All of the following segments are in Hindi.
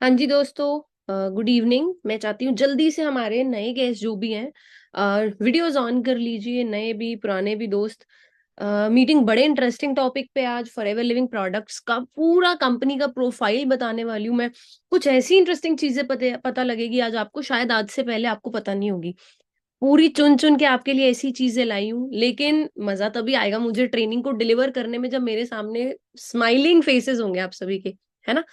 हाँ जी दोस्तों, गुड इवनिंग। मैं चाहती हूँ जल्दी से हमारे नए गेस्ट जो भी हैं वीडियोस ऑन कर लीजिए, नए भी पुराने भी दोस्त। मीटिंग बड़े इंटरेस्टिंग टॉपिक पे आज फॉरएवर लिविंग प्रोडक्ट्स का पूरा कंपनी का प्रोफाइल बताने वाली हूँ मैं। कुछ ऐसी इंटरेस्टिंग चीजें पता लगेगी आज आपको, शायद आज से पहले आपको पता नहीं होगी। पूरी चुन चुन के आपके लिए ऐसी चीजें लाई हूँ, लेकिन मजा तभी आएगा मुझे ट्रेनिंग को डिलीवर करने में जब मेरे सामने स्माइलिंग फेसेस होंगे आप सभी के, है ना।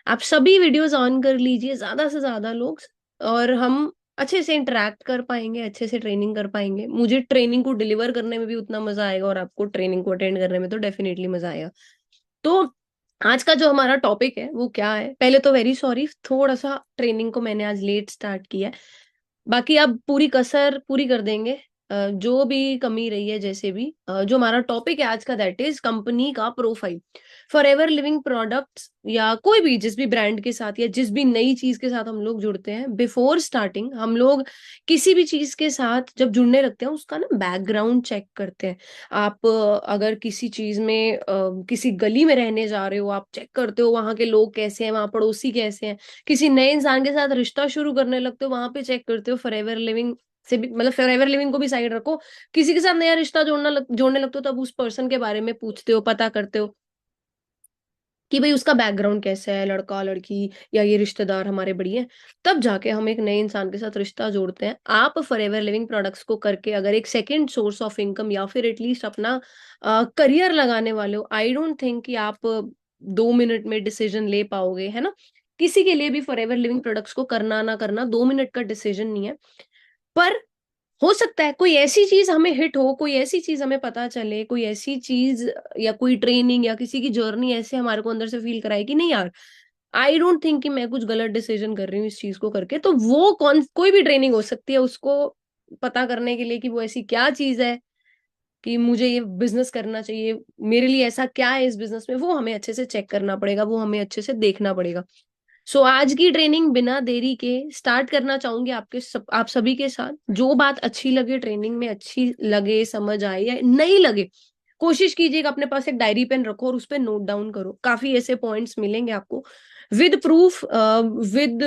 आप सभी वीडियोस ऑन कर लीजिए, ज्यादा से ज्यादा लोग, और हम अच्छे से इंटरेक्ट कर पाएंगे, अच्छे से ट्रेनिंग कर पाएंगे। मुझे ट्रेनिंग को डिलीवर करने में भी उतना मजा आएगा और आपको ट्रेनिंग को अटेंड करने में तो डेफिनेटली मजा आएगा। तो आज का जो हमारा टॉपिक है वो क्या है, पहले तो वेरी सॉरी, थोड़ा सा ट्रेनिंग को मैंने आज लेट स्टार्ट किया है। बाकी अब पूरी कसर पूरी कर देंगे। जो भी कमी रही है, जैसे भी जो हमारा टॉपिक है आज का, दैट इज कंपनी का profile. For ever living products या कोई भी जिस भी ब्रांड के साथ या जिस भी नई चीज के साथ हम लोग जुड़ते हैं, बिफोर स्टार्टिंग हम लोग किसी भी चीज के साथ जब जुड़ने लगते हैं उसका ना बैकग्राउंड चेक करते हैं। आप अगर किसी चीज में किसी गली में रहने जा रहे हो, आप चेक करते हो वहां के लोग कैसे हैं, वहां पड़ोसी कैसे हैं। किसी नए इंसान के साथ रिश्ता शुरू करने लगते हो, वहां पे चेक करते हो फॉरएवर लिविंग से भी, मतलब फॉरएवर लिविंग को भी साइड रखो। किसी के साथ नया रिश्ता जोड़ने लगते हो, तब उस पर्सन के बारे में पूछते हो, पता करते हो कि भाई उसका बैकग्राउंड कैसा है, लड़का लड़की या ये रिश्तेदार हमारे बढ़िया हैं। तब जाके हम एक नए इंसान के साथ रिश्ता जोड़ते हैं। आप फॉरएवर लिविंग प्रोडक्ट्स को करके अगर एक सेकेंड सोर्स ऑफ इनकम या फिर एटलीस्ट अपना करियर लगाने वाले हो, आई डोंट थिंक कि आप 2 मिनट में डिसीजन ले पाओगे, है ना। किसी के लिए भी फॉरएवर लिविंग प्रोडक्ट्स को करना ना करना 2 मिनट का डिसीजन नहीं है। पर हो सकता है कोई ऐसी चीज हमें हिट हो, कोई ऐसी चीज हमें पता चले, कोई ऐसी चीज या कोई ट्रेनिंग या किसी की जर्नी ऐसे हमारे को अंदर से फील कराए कि नहीं यार, आई डोंट थिंक कि मैं कुछ गलत डिसीजन कर रही हूँ इस चीज को करके। तो वो कौन कोई भी ट्रेनिंग हो सकती है, उसको पता करने के लिए कि वो ऐसी क्या चीज है कि मुझे ये बिजनेस करना चाहिए, मेरे लिए ऐसा क्या है इस बिजनेस में, वो हमें अच्छे से चेक करना पड़ेगा, वो हमें अच्छे से देखना पड़ेगा। सो आज की ट्रेनिंग बिना देरी के स्टार्ट करना चाहूंगी आप सभी के साथ। जो बात अच्छी लगे, ट्रेनिंग में अच्छी लगे, समझ आए या नहीं लगे, कोशिश कीजिएगा अपने पास एक डायरी पेन रखो और उस पर नोट डाउन करो। काफी ऐसे पॉइंट्स मिलेंगे आपको विद प्रूफ, विद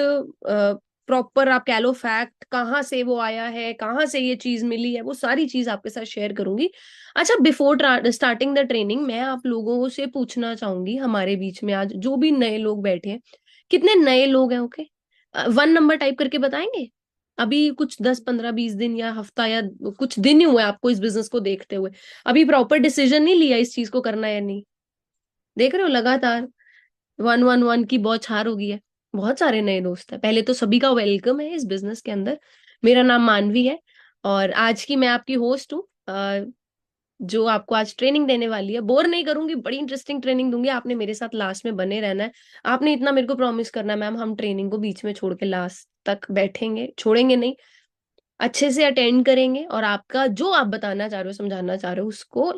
प्रॉपर, आप कह लो फैक्ट, कहाँ से वो आया है, कहाँ से ये चीज मिली है, वो सारी चीज आपके साथ शेयर करूंगी। अच्छा, बिफोर स्टार्टिंग द ट्रेनिंग मैं आप लोगों से पूछना चाहूंगी, हमारे बीच में आज जो भी नए लोग बैठे हैं, कितने नए लोग हैं? ओके, 1 नंबर टाइप करके बताएंगे। अभी कुछ 10 15 20 दिन या हफ्ता या कुछ दिन ही हुए आपको इस बिजनेस को देखते हुए, अभी प्रॉपर डिसीजन नहीं लिया इस चीज को करना है या नहीं। देख रहे हो लगातार 1 1 1 की बौछार हो गई है। बहुत सारे नए दोस्त हैं, पहले तो सभी का वेलकम है इस बिजनेस के अंदर। मेरा नाम मानवी है और आज की मैं आपकी होस्ट हूँ, जो आपको आज ट्रेनिंग देने वाली है। बोर नहीं करूंगी, बड़ी इंटरेस्टिंग ट्रेनिंग दूंगी, आपने मेरे साथ लास्ट में बने रहना है। आपने इतना मेरे को प्रॉमिस करना है, मैम हम ट्रेनिंग को बीच में छोड़ के लास्ट तक बैठेंगे, छोड़ेंगे नहीं, अच्छे से अटेंड करेंगे और आपका जो आप बताना चाह रहे हो, समझाना चाह रहे हो, उसको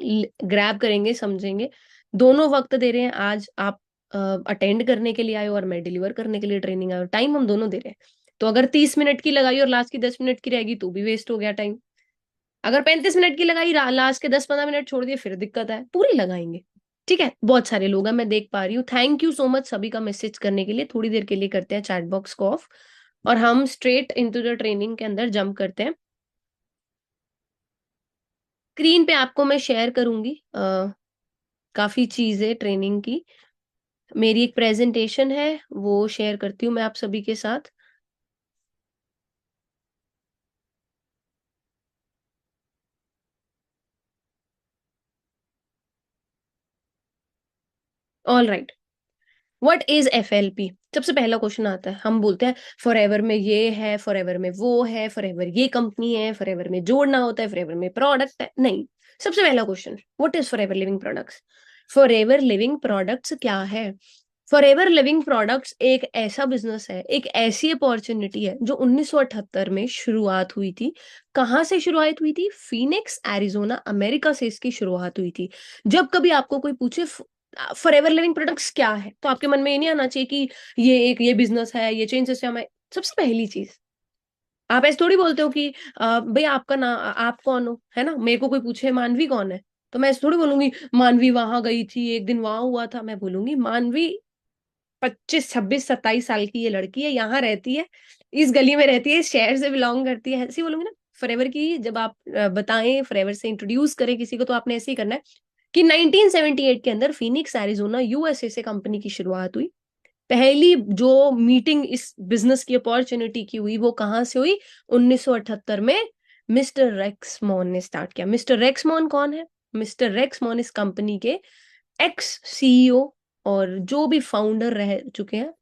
ग्रैब करेंगे, समझेंगे। दोनों वक्त दे रहे हैं आज, आप अटेंड करने के लिए आए हो और मैं डिलीवर करने के लिए ट्रेनिंग आए हो, टाइम हम दोनों दे रहे हैं। तो अगर 30 मिनट की लगाई और लास्ट की 10 मिनट की रहेगी तो भी वेस्ट हो गया टाइम। अगर 35 मिनट की लगाई, लास्ट के 10 15 मिनट छोड़ दिए, फिर दिक्कत है, पूरी लगाएंगे। ठीक है, बहुत सारे लोग हैं मैं देख पा रही हूँ। थैंक यू सो मच सभी का मैसेज करने के लिए। थोड़ी देर के लिए करते हैं चैट बॉक्स को ऑफ और हम स्ट्रेट इनटू द ट्रेनिंग के अंदर जंप करते हैं। स्क्रीन पे आपको मैं शेयर करूंगी काफी चीजें ट्रेनिंग की। मेरी एक प्रेजेंटेशन है, वो शेयर करती हूँ मैं आप सभी के साथ। All right, what is FLP? सबसे पहला क्वेश्चन आता है, हम बोलते हैं फॉरएवर में ये है, फॉरएवर में वो है, फॉरएवर ये कंपनी है, फॉरएवर में जोड़ना होता है, फॉरएवर में प्रोडक्ट है। नहीं, सबसे पहला question, what is forever living products? Forever living products क्या है? फॉरएवर लिविंग प्रोडक्ट्स एक ऐसा बिजनेस है, एक ऐसी अपॉर्चुनिटी है जो 1978 में शुरुआत हुई थी। कहाँ से शुरुआत हुई थी? फीनिक्स एरिजोना, अमेरिका से इसकी शुरुआत हुई थी। जब कभी आपको कोई पूछे फॉरएवर लिविंग प्रोडक्ट्स क्या है, तो आपके मन में ये नहीं आना चाहिए कि ये बिजनेस है, ये चेंज सिस्टम है। सबसे पहली चीज, आप ऐसे थोड़ी बोलते हो कि भाई आपका ना, आप कौन हो, है ना। मेरे को कोई पूछे मानवी कौन है, तो मैं ऐसे थोड़ी बोलूंगी मानवी वहां गई थी, एक दिन वहां हुआ था। मैं बोलूंगी मानवी 25, 26, 27 साल की ये लड़की है, यहाँ रहती है, इस गली में रहती है, इस शहर से बिलोंग करती है, ऐसे ही बोलूंगी ना। फॉरएवर की जब आप बताएं, फॉरएवर से इंट्रोड्यूस करें किसी को, तो आपने ऐसे ही करना है कि 1978 के अंदर फिनिक्स एरिजोना यूएसए से कंपनी की शुरुआत हुई। पहली जो मीटिंग इस बिजनेस की अपॉर्चुनिटी की हुई वो कहाँ से हुई? 1978 में मिस्टर रेक्समोन ने स्टार्ट किया। मिस्टर रेक्समोन कौन है? मिस्टर रेक्समोन इस कंपनी के एक्स सीईओ और जो भी फाउंडर रह चुके हैं।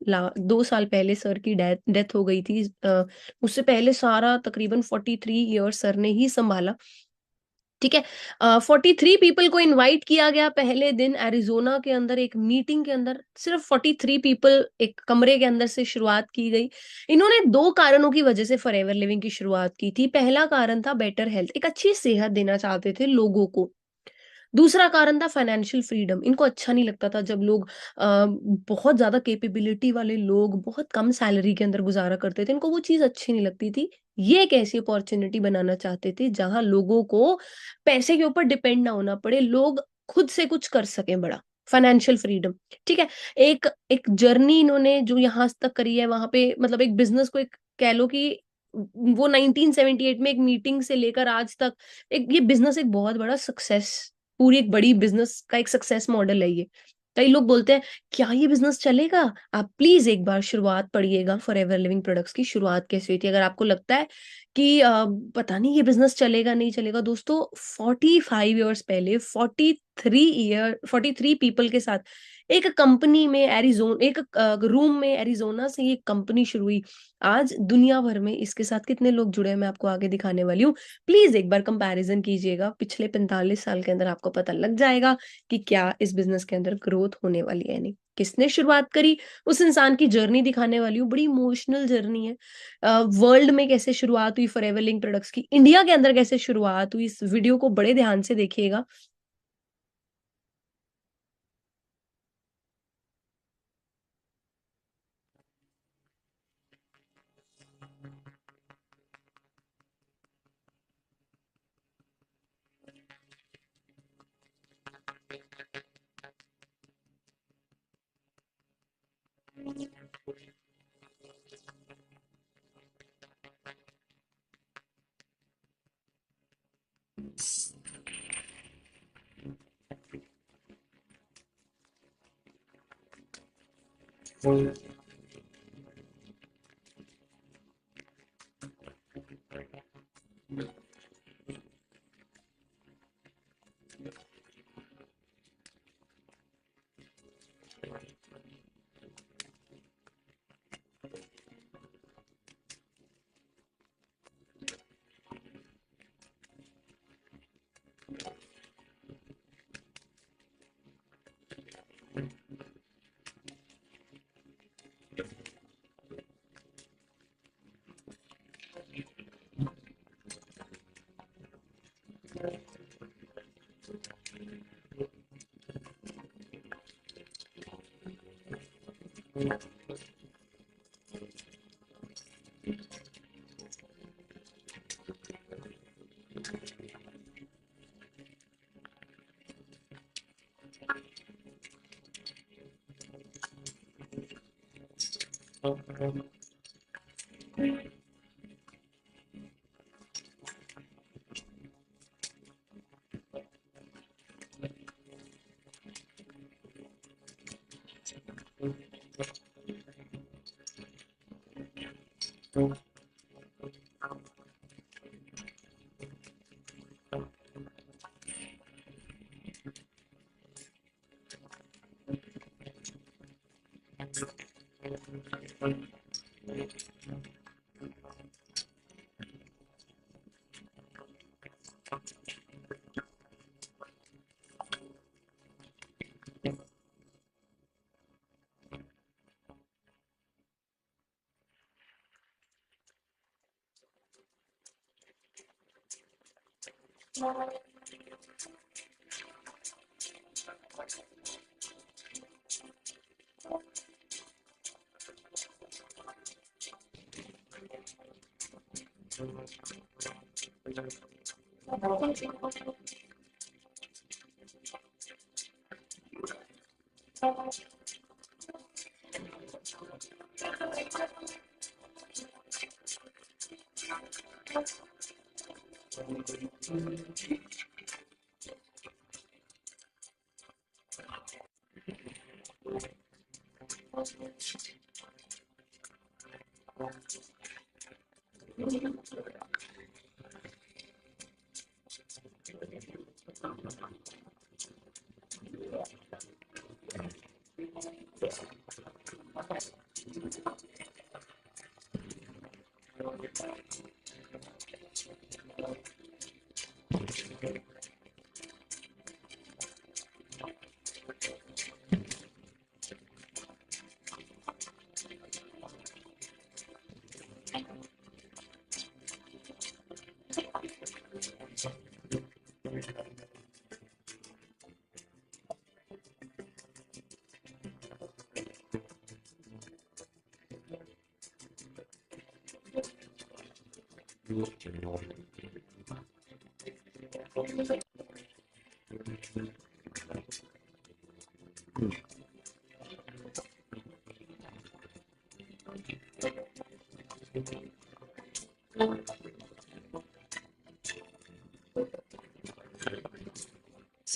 2 साल पहले सर की डेथ हो गई थी। उससे पहले सारा तकरीबन 43 ईयर्स सर ने ही संभाला। ठीक है। 43 पीपल को इनवाइट किया गया पहले दिन एरिजोना के अंदर एक मीटिंग के अंदर। सिर्फ 43 पीपल एक कमरे के अंदर से शुरुआत की गई। इन्होंने 2 कारणों की वजह से फॉरएवर लिविंग की शुरुआत की थी। पहला कारण था बेटर हेल्थ, एक अच्छी सेहत देना चाहते थे लोगों को। दूसरा कारण था फाइनेंशियल फ्रीडम। इनको अच्छा नहीं लगता था जब लोग बहुत ज्यादा कैपेबिलिटी वाले लोग बहुत कम सैलरी के अंदर गुजारा करते थे। इनको वो चीज अच्छी नहीं लगती थी। ये एक ऐसी अपॉर्चुनिटी बनाना चाहते थे जहां लोगों को पैसे के ऊपर डिपेंड ना होना पड़े, लोग खुद से कुछ कर सकें। बड़ा फाइनेंशियल फ्रीडम। ठीक है। एक एक जर्नी इन्होंने जो यहाँ तक करी है, वहां पे मतलब एक बिजनेस को एक कह लो कि वो 1978 में एक मीटिंग से लेकर आज तक एक ये बिजनेस एक बहुत बड़ा सक्सेस, पूरी एक बड़ी बिजनेस का एक सक्सेस मॉडल है ये। कई लोग बोलते हैं क्या ये बिजनेस चलेगा? आप प्लीज एक बार शुरुआत पढ़िएगा फॉरएवर लिविंग प्रोडक्ट्स की, शुरुआत कैसे हुई थी। अगर आपको लगता है कि पता नहीं ये बिजनेस चलेगा नहीं चलेगा, दोस्तों 45 ईयर्स पहले 43 पीपल के साथ एक कंपनी में एरिजोना, एक रूम में एरिजोना से ये कंपनी शुरू हुई। आज दुनिया भर में इसके साथ कितने लोग जुड़े हैं मैं आपको आगे दिखाने वाली हूँ। प्लीज एक बार कंपैरिजन कीजिएगा, पिछले 45 साल के अंदर आपको पता लग जाएगा कि क्या इस बिजनेस के अंदर ग्रोथ होने वाली है नहीं। किसने शुरुआत करी, उस इंसान की जर्नी दिखाने वाली हूँ। बड़ी इमोशनल जर्नी है। वर्ल्ड में कैसे शुरुआत हुई फॉरएवर लिविंग प्रोडक्ट्स की, इंडिया के अंदर कैसे शुरुआत हुई, इस वीडियो को बड़े ध्यान से देखिएगा।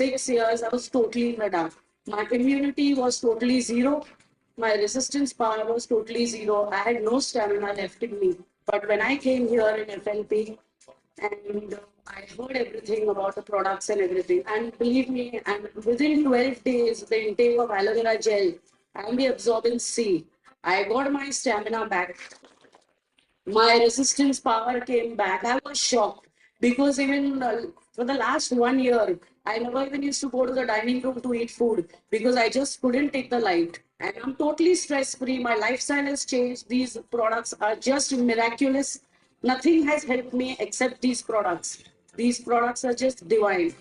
6 years, I was totally in the dark. My immunity was totally zero. My resistance power was totally zero. I had no stamina left in me. But when I came here in FLP and I heard everything about the products and everything, and believe me, and within 12 days, the intake of aloe vera gel and the absorbance C, I got my stamina back. My resistance power came back. I was shocked because even for the last 1 year, I never even used to go to the dining room to eat food because I just couldn't take the light. And I'm totally stress free. My lifestyle has changed. These products are just miraculous. Nothing has helped me except these products. These products are just divine.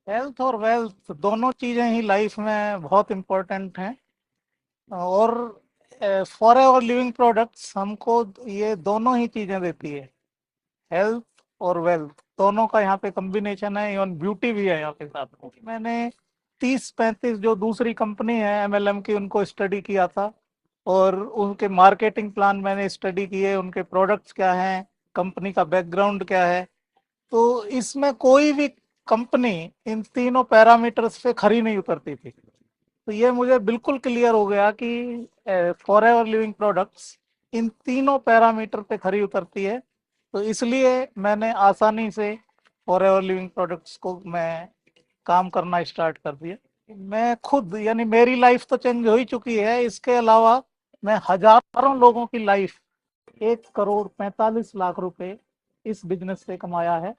Health और वेल्थ दोनों चीजें ही लाइफ में बहुत इम्पोर्टेंट हैं और फॉर एवर लिविंग प्रोडक्ट्स हमको ये दोनों ही चीजें देती है, हेल्थ और वेल्थ दोनों का यहाँ पे कॉम्बिनेशन है। इवन ब्यूटी भी है यहाँ पे साथ में। मैंने 30-35 जो दूसरी कंपनी है एमएलएम की उनको स्टडी किया था और उनके मार्केटिंग प्लान मैंने स्टडी किए, उनके प्रोडक्ट्स क्या हैं, कंपनी का बैकग्राउंड क्या है। तो इसमें कोई भी कंपनी इन तीनों पैरामीटर्स पे खरी नहीं उतरती थी। तो ये मुझे बिल्कुल क्लियर हो गया कि for ever living products in तीनों पैरामीटर पे खरी उतरती है। तो इसलिए मैंने आसानी से फॉर एवर लिविंग प्रोडक्ट्स को मैं काम करना स्टार्ट कर दिया। मैं खुद यानी मेरी लाइफ तो चेंज हो ही चुकी है, इसके अलावा मैं हजारों लोगों की लाइफ 1 करोड़ 45 लाख रुपए इस बिजनेस से कमाया है,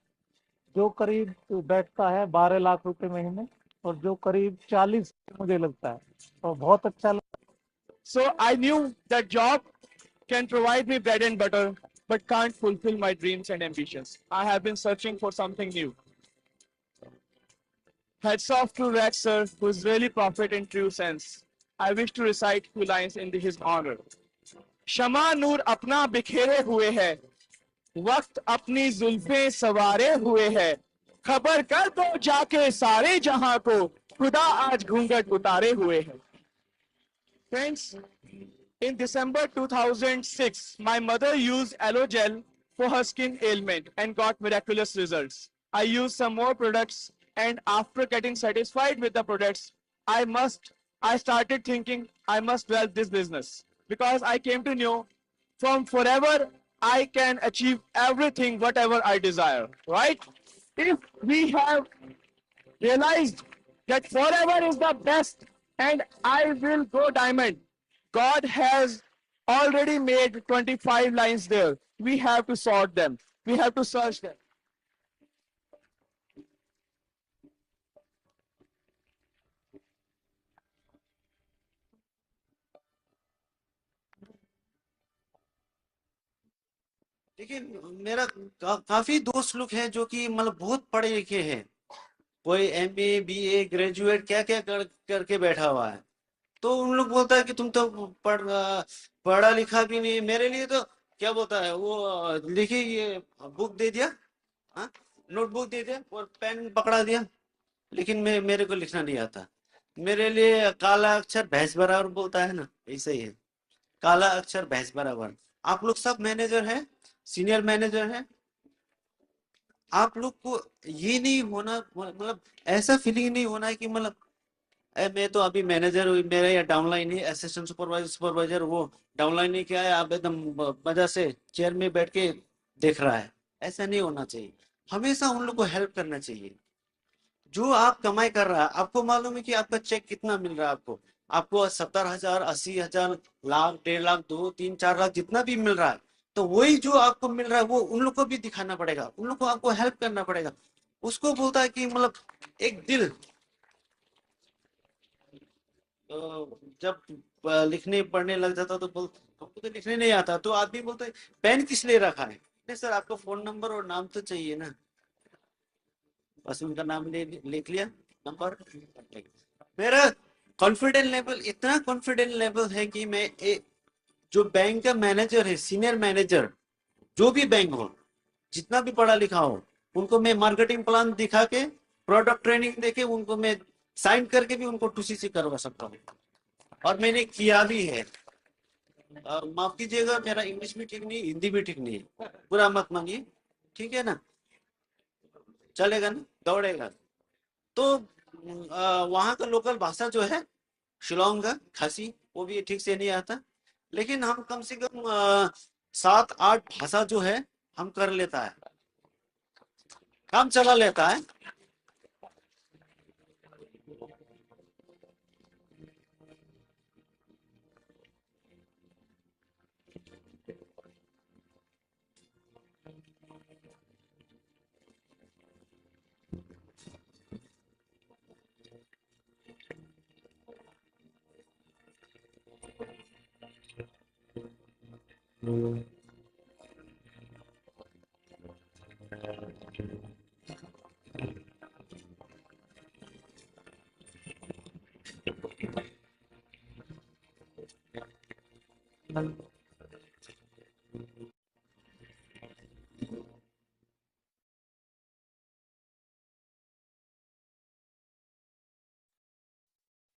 जो करीब बैठता है 12 लाख रुपए महीने और जो करीब 40 मुझे लगता है, तो बहुत अच्छा लगता है। So I knew that job can provide me bread and butter, but can't fulfill my dreams and ambitions. I have been searching for something new. Hats off to Rex sir, who is really prophet in true sense. I wish to recite few lines in his honor. शमा नूर अपना बिखेरे हुए है, वक्त अपनी जुल्फे सवारे हुए है, खबर कर दो जाके सारे जहां को, खुदा आज घूंघट उतारे हुए है. Friends, in December 2006, my mother used aloe gel for her skin ailment and got miraculous results. I used some more products, and after getting satisfied with the products, I started thinking I must develop this business because I came to know from forever I can achieve everything whatever I desire, right? If we have realized that forever is the best and I will go diamond, God has already made 25 lines there. We have to sort them. We have to search them. देखिए मेरा काफी दोस्त लोग हैं जो कि मतलब बहुत पढ़े लिखे हैं, कोई एमए बीए ग्रेजुएट क्या क्या करके बैठा हुआ है। तो उन लोग बोलता है कि तुम तो पढ़ा लिखा भी नहीं। मेरे लिए तो क्या बोलता है वो, लिखी ये बुक दे दिया, हाँ नोटबुक दे दिया और पेन पकड़ा दिया, लेकिन मेरे को लिखना नहीं आता। मेरे लिए काला अक्षर भैंस बराबर बोलता है ना, ऐसे ही है, काला अक्षर भैंस बराबर। आप लोग सब मैनेजर हैं, सीनियर मैनेजर हैं, आप लोग को ये नहीं होना, मतलब ऐसा फीलिंग नहीं होना है कि मतलब मैं तो अभी मैनेजर हूँ, मेरा या डाउनलाइन ही असिस्टेंट सुपरवाइजर सुपरवाइजर वो डाउनलाइन ही क्या है, आप एकदम मजा से चेयर में बैठ के देख रहा है। ऐसा नहीं होना चाहिए, हमेशा उन लोग को हेल्प करना चाहिए। जो आप कमाई कर रहा है, आपको मालूम है कि आपका चेक कितना मिल रहा है, आपको 70,000, 80,000, लाख, 1.5 लाख, 2, 3, 4 लाख जितना भी मिल रहा है, तो वही जो आपको मिल रहा है वो उन लोग को भी दिखाना पड़ेगा, उन लोग को आपको हेल्प करना पड़ेगा। उसको बोलता है कि मतलब एक दिल। जब लिखने पढ़ने लग जाता तो हमको तो लिखने नहीं आता, तो आदमी बोलता है पेन किस लिए रखा है? नहीं सर, आपका फोन नंबर और नाम तो चाहिए ना। बस उनका नाम लिख लिया, नंबर। मेरा कॉन्फिडेंस लेवल इतना कॉन्फिडेंस लेवल है कि मैं जो बैंक का मैनेजर है, सीनियर मैनेजर, जो भी बैंक हो, जितना भी पढ़ा लिखा हो, उनको मैं मार्केटिंग प्लान दिखा के, प्रोडक्ट ट्रेनिंग देके, उनको मैं साइन करके भी उनको टूसीसी करवा सकता हूँ, और मैंने किया भी है। माफ कीजिएगा, मेरा इंग्लिश भी ठीक नहीं, हिंदी भी ठीक नहीं है, बुरा मत मानिए, ठीक है ना? चलेगा ना, दौड़ेगा। तो वहाँ का लोकल भाषा जो है, शिलोंग का खासी, वो भी ठीक से नहीं आता, लेकिन हम कम से कम 7-8 भाषा जो है हम कर लेता है, काम चला लेता है।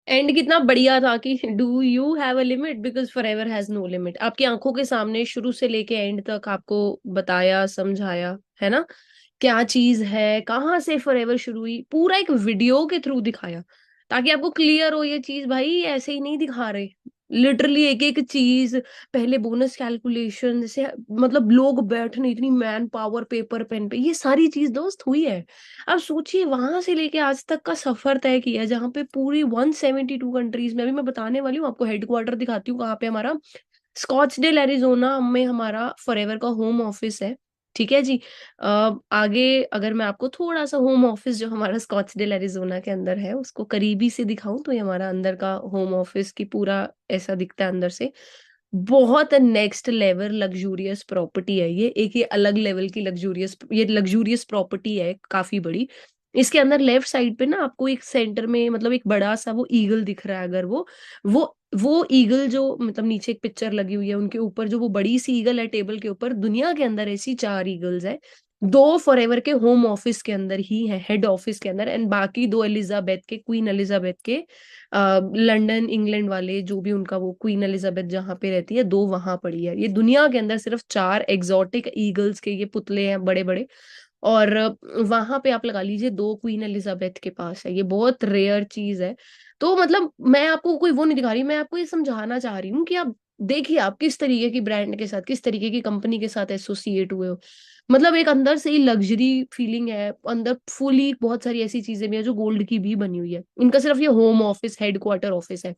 एंड कितना बढ़िया था कि do you have a limit, because forever has no limit. आपकी आंखों के सामने शुरू से लेके एंड तक आपको बताया, समझाया, है ना, क्या चीज है, कहाँ से फॉर एवर शुरू हुई, पूरा एक वीडियो के थ्रू दिखाया, ताकि आपको क्लियर हो ये चीज। भाई ऐसे ही नहीं दिखा रहे, लिटरली एक एक चीज, पहले बोनस कैलकुलेशन, जैसे मतलब लोग बैठने, इतनी मैन पावर पेपर पेन पे, ये सारी चीज दोस्त हुई है। अब सोचिए वहां से लेके आज तक का सफर तय किया, जहाँ पे पूरी 172 कंट्रीज में, अभी मैं बताने वाली हूँ आपको, हेडक्वार्टर दिखाती हूँ कहाँ पे हमारा, स्कॉट्सडेल एरिजोना में हमारा फॉरएवर का होम ऑफिस है। ठीक है जी। आगे अगर मैं आपको थोड़ा सा होम ऑफिस जो हमारा स्कॉट्सडेल एरिजोना के अंदर है उसको करीबी से दिखाऊं, तो ये हमारा अंदर का होम ऑफिस की पूरा ऐसा दिखता है अंदर से। बहुत नेक्स्ट लेवल लग्जूरियस प्रॉपर्टी है ये, एक ये अलग लेवल की लग्जूरियस, ये लग्जूरियस प्रॉपर्टी है काफी बड़ी। इसके अंदर लेफ्ट साइड पे ना आपको एक सेंटर में मतलब एक बड़ा सा वो ईगल दिख रहा है, अगर वो ईगल जो मतलब नीचे एक पिक्चर लगी हुई है, उनके ऊपर जो वो बड़ी सी ईगल है टेबल के ऊपर, दुनिया के अंदर ऐसी 4 ईगल्स है। 2 फॉरएवर के होम ऑफिस के अंदर ही है, हेड ऑफिस के अंदर, एंड बाकी 2 एलिजाबेथ के, क्वीन एलिजाबेथ के, लंदन इंग्लैंड वाले, जो भी उनका वो क्वीन एलिजाबेथ जहाँ पे रहती है, 2 वहां पड़ी है। ये दुनिया के अंदर सिर्फ 4 एग्जॉटिक ईगल्स के ये पुतले हैं बड़े बड़े। और वहां पे आप लगा लीजिए 2 क्वीन एलिजाबेथ के पास है, ये बहुत रेयर चीज है। तो मतलब मैं आपको कोई वो नहीं दिखा रही, मैं आपको ये समझाना चाह रही हूँ कि आप देखिए आप किस तरीके की ब्रांड के साथ, किस तरीके की कंपनी के साथ एसोसिएट हुए हो। मतलब एक अंदर से ही लग्जरी फीलिंग है, अंदर फुली बहुत सारी ऐसी चीजें भी है जो गोल्ड की भी बनी हुई है। इनका सिर्फ ये होम ऑफिस, हेडक्वार्टर ऑफिस है।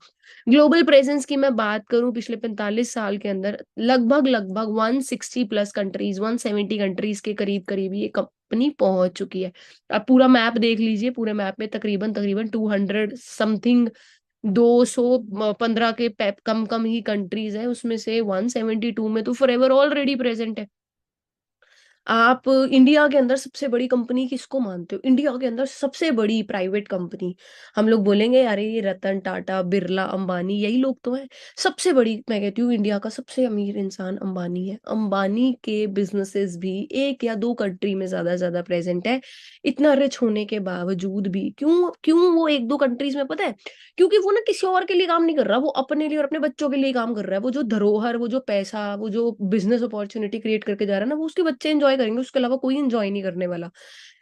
ग्लोबल प्रेजेंस की मैं बात करूं, पिछले 45 साल के अंदर लगभग लगभग 160 प्लस कंट्रीज, 170 कंट्रीज के करीब करीब ये कंपनी पहुंच चुकी है। आप पूरा मैप देख लीजिए, पूरे मैप में तकरीबन तकरीबन 200 समथिंग, 215 के कम कम ही कंट्रीज है, उसमें से 172 में तो फॉरएवर ऑलरेडी प्रेजेंट है। आप इंडिया के अंदर सबसे बड़ी कंपनी किसको मानते हो? इंडिया के अंदर सबसे बड़ी प्राइवेट कंपनी, हम लोग बोलेंगे अरे ये रतन टाटा, बिरला, अंबानी, यही लोग तो हैं। सबसे बड़ी, मैं कहती हूँ इंडिया का सबसे अमीर इंसान अंबानी है। अंबानी के बिजनेसेस भी 1 या 2 कंट्री में ज्यादा से ज्यादा प्रेजेंट है। इतना रिच होने के बावजूद भी क्यों क्यों वो 1-2 कंट्रीज में, पता है? क्योंकि वो ना किसी और के लिए काम नहीं कर रहा, वो अपने लिए और अपने बच्चों के लिए काम कर रहा है। वो जो धरोहर, वो जो पैसा, वो जो बिजनेस अपॉर्चुनिटी क्रिएट करके जा रहा है ना, वो उसके बच्चे एंजॉय करेंगे, उसके अलावा कोई एंजॉय नहीं करने वाला।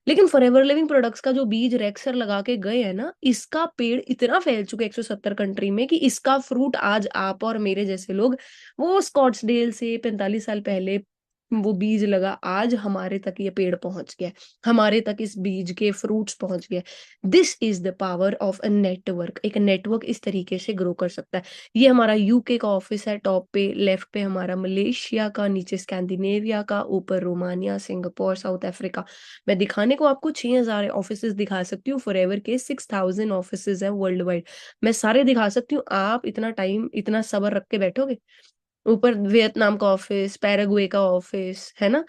लेकिन फॉरएवर लिविंग प्रोडक्ट्स का जो बीज रेक्सर लगा के गए हैं ना, इसका पेड़ इतना फैल चुका है 170 कंट्री में कि इसका फ्रूट आज आप और मेरे जैसे लोग, वो स्कॉट्सडेल से 45 साल पहले वो बीज लगा, आज हमारे तक ये पेड़ पहुंच गया, हमारे तक इस बीज के फ्रूट्स पहुंच गए। This is the power of a network. एक नेटवर्क इस तरीके से ग्रो कर सकता है। ये हमारा यूके का ऑफिस है, टॉप पे लेफ्ट पे हमारा मलेशिया का, नीचे स्कैंडिनेविया का, ऊपर रोमानिया, सिंगापुर, साउथ अफ्रीका। मैं दिखाने को आपको 6000 ऑफिसेज दिखा सकती हूँ, फॉरएवर के 6000 ऑफिसेज है वर्ल्ड वाइड। मैं सारे दिखा सकती हूँ। आप इतना टाइम, इतना सब्र रख के बैठोगे? ऊपर वियतनाम का ऑफिस, पैराग्वे का ऑफिस है ना,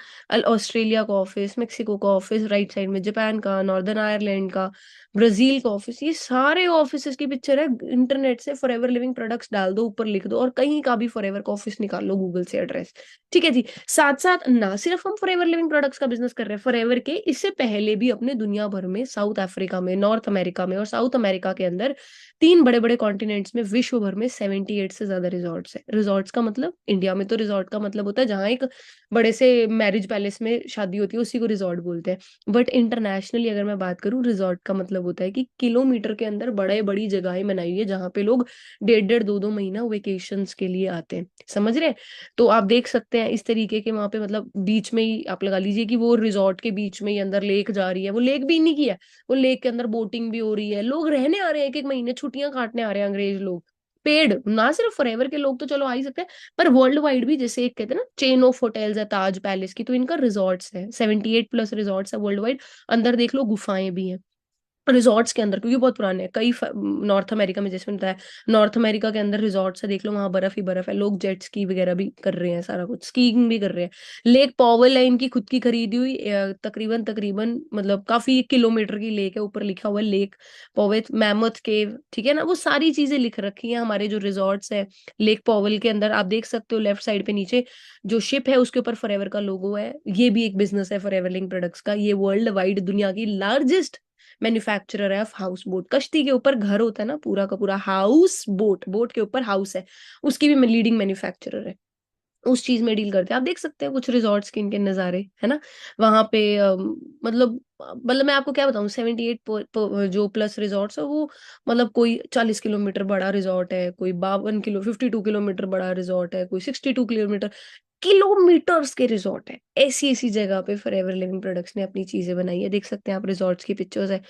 ऑस्ट्रेलिया का ऑफिस, मेक्सिको का ऑफिस, राइट साइड में जापान का, नॉर्दर्न आयरलैंड का, ब्राजील का ऑफिस, ये सारे ऑफिसेस की पिक्चर है। इंटरनेट से फॉरएवर लिविंग प्रोडक्ट्स डाल दो, ऊपर लिख दो, और कहीं का भी फॉरएवर का ऑफिस निकाल लो गूगल से एड्रेस। ठीक है जी। साथ साथ ना सिर्फ हम फॉरएवर लिविंग प्रोडक्ट्स का बिजनेस कर रहे हैं, फॉरएवर के इससे पहले भी अपने दुनिया भर में, साउथ अफ्रीका में, नॉर्थ अमेरिका में और साउथ अमेरिका के अंदर 3 बड़े बड़े कॉन्टिनेंट्स में, विश्व भर में 78 से ज्यादा रिजॉर्ट्स है। रिजॉर्ट्स का मतलब, इंडिया में तो रिजॉर्ट का मतलब होता है जहां एक बड़े से मैरिज पैलेस में शादी होती है, उसी को रिजॉर्ट बोलते हैं। बट इंटरनेशनली अगर मैं बात करूं, रिजॉर्ट का मतलब होता है कि किलोमीटर के अंदर बड़े बड़ी जगहें बनाई हुई है जहां पे लोग 1.5-2 महीना वेकेशंस के लिए आते हैं। समझ रहे हैं? तो आप देख सकते हैं इस तरीके के वहां पे, मतलब बीच में ही आप लगा लीजिए कि वो रिजॉर्ट के बीच में ही अंदर लेक जा रही है, वो लेक भी नहीं की है, वो लेक के अंदर बोटिंग भी हो रही है, लोग रहने आ रहे हैं, 1-1 महीने छुट्टियां काटने आ रहे हैं अंग्रेज लोग। पेड ना सिर्फ फॉरएवर के लोग तो चलो आ ही सकते हैं, पर वर्ल्ड वाइड भी, जैसे एक कहते हैं ना चेन ऑफ होटल्स है ताज पैलेस की, तो इनका रिजॉर्ट्स है, 78+ रिजॉर्ट्स है वर्ल्ड वाइड। अंदर देख लो गुफाएं भी हैं रिजॉर्ट्स के अंदर, क्योंकि बहुत पुराने हैं। कई नॉर्थ अमेरिका में, जैसे बताया, नॉर्थ अमेरिका के अंदर रिजॉर्ट्स है, देख लो वहां बर्फ ही बर्फ है, लोग जेट स्की वगैरह भी कर रहे हैं, सारा कुछ स्कीइंग भी कर रहे हैं। लेक पॉवल है इनकी खुद की खरीदी हुई, तकरीबन तकरीबन मतलब काफी किलोमीटर की लेक है, ऊपर लिखा हुआ है लेक पॉवल, मैमथ केव, ठीक है ना, वो सारी चीजें लिख रखी हैं हमारे जो रिजॉर्ट्स है लेक पॉवल के अंदर। आप देख सकते हो लेफ्ट साइड पे नीचे जो शिप है उसके ऊपर फॉरएवर का लोगो है। ये भी एक बिजनेस है फॉरएवर लिंक प्रोडक्ट्स का। ये वर्ल्ड वाइड दुनिया की लार्जेस्ट मैन्युफैक्चरर है ऑफ हाउस बोट। कश्ती के ऊपर घर होता है ना, पूरा का पूरा हाउस बोट, बोट के ऊपर हाउस है, उसकी भी लीडिंग मैन्युफैक्चरर है, उस चीज में डील करते हैं। आप देख सकते हैं कुछ रिजॉर्ट्स के इनके नज़ारे, है ना, वहां पे मतलब मैं आपको क्या बताऊं, 78 जो प्लस रिजॉर्ट्स है वो, मतलब कोई 40 किलोमीटर बड़ा रिजॉर्ट है, कोई 52 किलोमीटर बड़ा रिजॉर्ट है, कोई 62 किलोमीटर किलोमीटर्स के रिजॉर्ट है। ऐसी ऐसी जगह पे फॉरएवर लिविंग प्रोडक्ट्स ने अपनी चीजें बनाई है। देख सकते हैं आप रिजॉर्ट्स की पिक्चर्स है,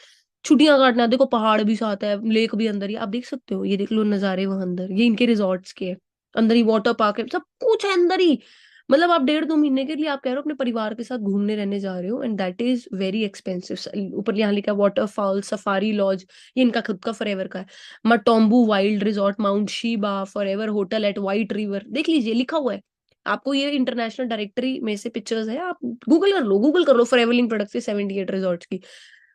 छुट्टियां काटना, देखो पहाड़ भी साथ है, लेक भी अंदर ही, आप देख सकते हो, ये देख लो नजारे वहां अंदर, ये इनके रिजॉर्ट्स के है, अंदर ही वाटर पार्क है, सब कुछ है अंदर ही। मतलब आप 1.5-2 महीने के लिए आप कह रहे हो अपने परिवार के साथ घूमने रहने जा रहे हो, and that is very expensive. ऊपर यहाँ लिखा है वाटरफॉल सफारी लॉज, ये इनका खुद का फॉरएवर का है। Matombu Wild Resort, Mount Sheba, Forever Hotel at White River, देख लीजिए लिखा हुआ है आपको, ये इंटरनेशनल डायरेक्टरी में से पिक्चर्स है, आप गूगल कर लो फॉरएवर लिंक प्रोडक्ट्स के 78 रिजॉर्ट्स की।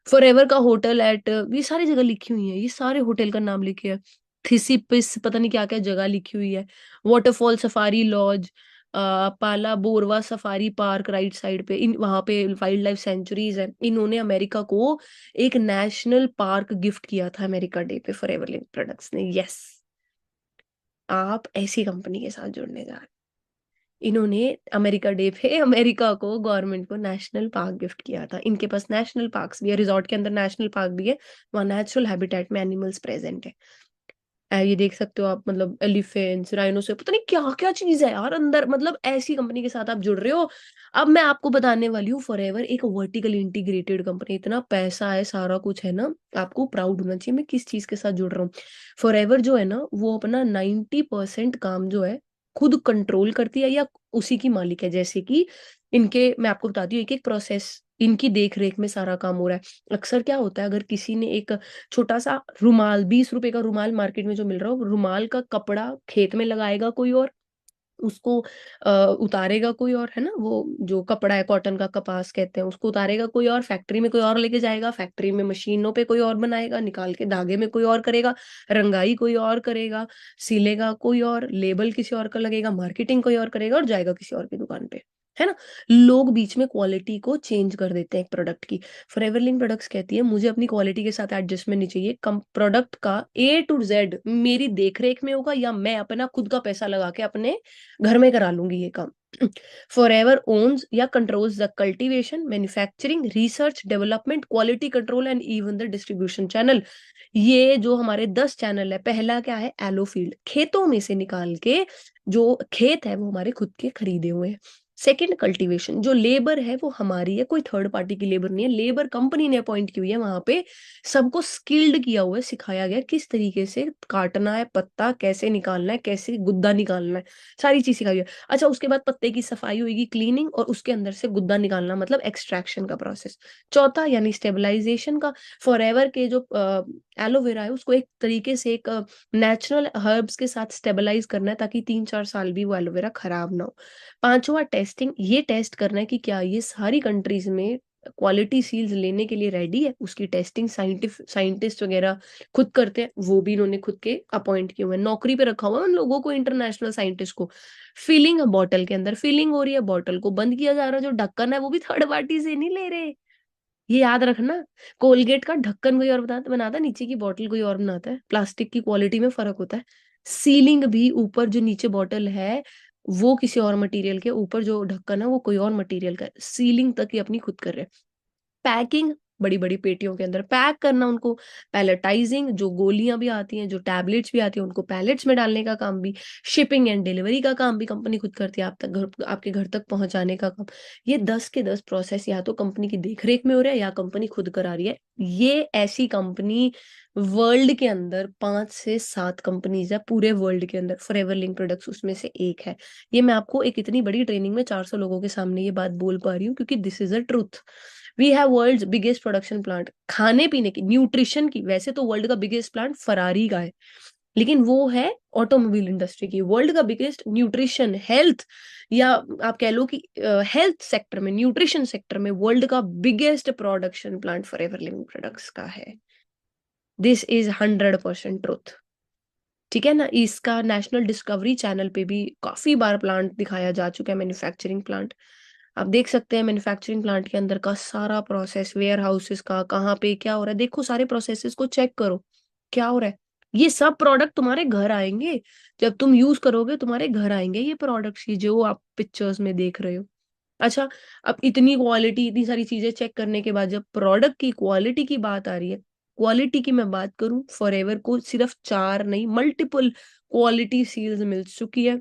फॉरएवर का होटल एट, ये सारी जगह लिखी हुई है, ये सारे होटल का नाम लिखे है। थिसिपिस पता नहीं क्या क्या जगह लिखी हुई है। वाटरफॉल सफारी लॉज, पाला Borwa safari park right side पे, इन वहां पे वाइल्ड लाइफ सेंचुरीज है। इन्होंने अमेरिका को एक नेशनल पार्क गिफ्ट किया था अमेरिका डे पे, फॉरएवर लिंक प्रोडक्ट्स ने। यस, आप ऐसी कंपनी के साथ जुड़ने जा रहे हैं। इन्होंने अमेरिका डे पे अमेरिका को, गवर्नमेंट को नेशनल पार्क गिफ्ट किया था। इनके पास नेशनल पार्क्स भी है, रिजॉर्ट के अंदर नेशनल पार्क भी है, वहाँ नेचुरल हैबिटेट में एनिमल्स प्रेजेंट है। ये देख सकते हो आप, मतलब एलिफेंट्स, राइनोसर, पता नहीं क्या क्या चीज है यार अंदर। मतलब ऐसी कंपनी के साथ आप जुड़ रहे हो। अब मैं आपको बताने वाली हूँ, फॉरएवर एक वर्टिकल इंटीग्रेटेड कंपनी, इतना पैसा है, सारा कुछ है ना, आपको प्राउड होना चाहिए मैं किस चीज के साथ जुड़ रहा हूँ। फॉरएवर जो है ना, वो अपना 90% काम जो है खुद कंट्रोल करती है या उसी की मालिक है। जैसे कि इनके, मैं आपको बताती हूँ एक एक प्रोसेस, इनकी देख रेख में सारा काम हो रहा है। अक्सर क्या होता है, अगर किसी ने एक छोटा सा रुमाल, 20 रुपए का रुमाल मार्केट में जो मिल रहा हो, रुमाल का कपड़ा खेत में लगाएगा कोई और, उसको उतारेगा कोई और, है ना, वो जो कपड़ा है कॉटन का, कपास कहते हैं, उसको उतारेगा कोई और, फैक्ट्री में कोई और लेके जाएगा, फैक्ट्री में मशीनों पे कोई और बनाएगा, निकाल के धागे में कोई और करेगा, रंगाई कोई और करेगा, सिलेगा कोई और, लेबल किसी और का लगेगा, मार्केटिंग कोई और करेगा और जाएगा किसी और की दुकान पे, है ना। लोग बीच में क्वालिटी को चेंज कर देते हैं एक प्रोडक्ट की। फॉरएवर लिंक प्रोडक्ट्स कहती है मुझे अपनी क्वालिटी के साथ एडजस्टमेंट नहीं चाहिए, कम प्रोडक्ट का A to Z मेरी देखरेख में होगा या मैं अपना खुद का पैसा लगा के अपने घर में करा लूंगी ये काम। फॉरएवर ओन्स या controls the cultivation, manufacturing, research, development, quality control and even the distribution channel. ये जो हमारे 10 चैनल है, पहला क्या है, एलो फील्ड, खेतों में से निकाल के, जो खेत है वो हमारे खुद के खरीदे हुए हैं। सेकंड कल्टीवेशन, जो लेबर है वो हमारी है, कोई थर्ड पार्टी की लेबर नहीं है, लेबर कंपनी ने अपॉइंट की हुई है, वहां पे सबको स्किल्ड किया हुआ है, सिखाया गया किस तरीके से काटना है पत्ता, कैसे निकालना है, कैसे गुद्दा निकालना है, सारी चीज सिखाई है। अच्छा, उसके बाद पत्ते की सफाई होगी, क्लीनिंग, और उसके अंदर से गुद्दा निकालना, मतलब एक्सट्रैक्शन का प्रोसेस। चौथा यानी स्टेबलाइजेशन का, फॉरएवर के जो एलोवेरा है उसको एक तरीके से एक नेचुरल हर्ब्स के साथ स्टेबलाइज करना है ताकि 3-4 साल भी वो एलोवेरा खराब ना हो। पांचवा टेस्टिंग, ये टेस्ट करना है कि क्या ये सारी कंट्रीज में क्वालिटी सील्स लेने के लिए रेडी है, उसकी टेस्टिंग साइंटिस्ट वगैरह खुद करते हैं, वो भी इन्होंने खुद के अपॉइंट किए हुए हैं, नौकरी पे रखा हुआ है उन लोगों को, इंटरनेशनल साइंटिस्ट को। फिलिंग बॉटल के अंदर फिलिंग हो रही है, बॉटल को बंद किया जा रहा है, जो ढक्कन है वो भी थर्ड पार्टी से नहीं ले रहे, ये याद रखना। कोलगेट का ढक्कन कोई और बनाता है, नीचे की बॉटल कोई और बनाता है, प्लास्टिक की क्वालिटी में फर्क होता है। सीलिंग भी, ऊपर जो नीचे बॉटल है वो किसी और मटेरियल के, ऊपर जो ढक्कन है वो कोई और मटेरियल का है, सीलिंग तक ही अपनी खुद कर रहे हैं। पैकिंग, बड़ी बड़ी पेटियों के अंदर पैक करना उनको। पैलेटाइजिंग, जो गोलियां भी आती हैं, जो टैबलेट्स भी आती हैं, उनको पैलेट्स में डालने का काम भी। शिपिंग एंड डिलीवरी का काम भी कंपनी खुद करती है, आप तक घर, आपके घर तक पहुंचाने का काम। ये 10 के 10 प्रोसेस या तो कंपनी की देखरेख में हो रहा है या कंपनी खुद करा रही है। ये ऐसी कंपनी वर्ल्ड के अंदर 5 से 7 कंपनीज है पूरे वर्ल्ड के अंदर, फॉरएवर लिंक प्रोडक्ट्स उसमें से एक है। ये मैं आपको एक इतनी बड़ी ट्रेनिंग में 400 लोगों के सामने ये बात बोल पा रही हूँ क्योंकि this is a truth. We have world's biggest production plant, खाने पीने की, न्यूट्रिशन की, वैसे तो वर्ल्ड का बिगेस्ट प्लांट फरारी का है, लेकिन वो है ऑटोमोबाइल इंडस्ट्री की। वर्ल्ड का बिगेस्ट न्यूट्रिशन हेल्थ, या आप कह लो कि हेल्थ सेक्टर में, न्यूट्रिशन सेक्टर में वर्ल्ड का biggest production plant forever living products का है। दिस इज 100% ट्रुथ, ठीक है ना। इसका नेशनल डिस्कवरी चैनल पे भी काफी बार प्लांट दिखाया जा चुका है, मैन्युफैक्चरिंग प्लांट। आप देख सकते हैं मैन्युफैक्चरिंग प्लांट के अंदर का सारा प्रोसेस, वेयर हाउसेस का, कहाँ पे क्या हो रहा है, देखो सारे प्रोसेसेस को चेक करो क्या हो रहा है। ये सब प्रोडक्ट तुम्हारे घर आएंगे, जब तुम यूज करोगे तुम्हारे घर आएंगे ये प्रोडक्ट्स ही जो आप पिक्चर्स में देख रहे हो। अच्छा, अब इतनी क्वालिटी, इतनी सारी चीजें चेक करने के बाद जब प्रोडक्ट की क्वालिटी की बात आ रही है, क्वालिटी की मैं बात करूं, फॉरएवर को सिर्फ 4 नहीं, मल्टीपल क्वालिटी सील्स मिल चुकी है।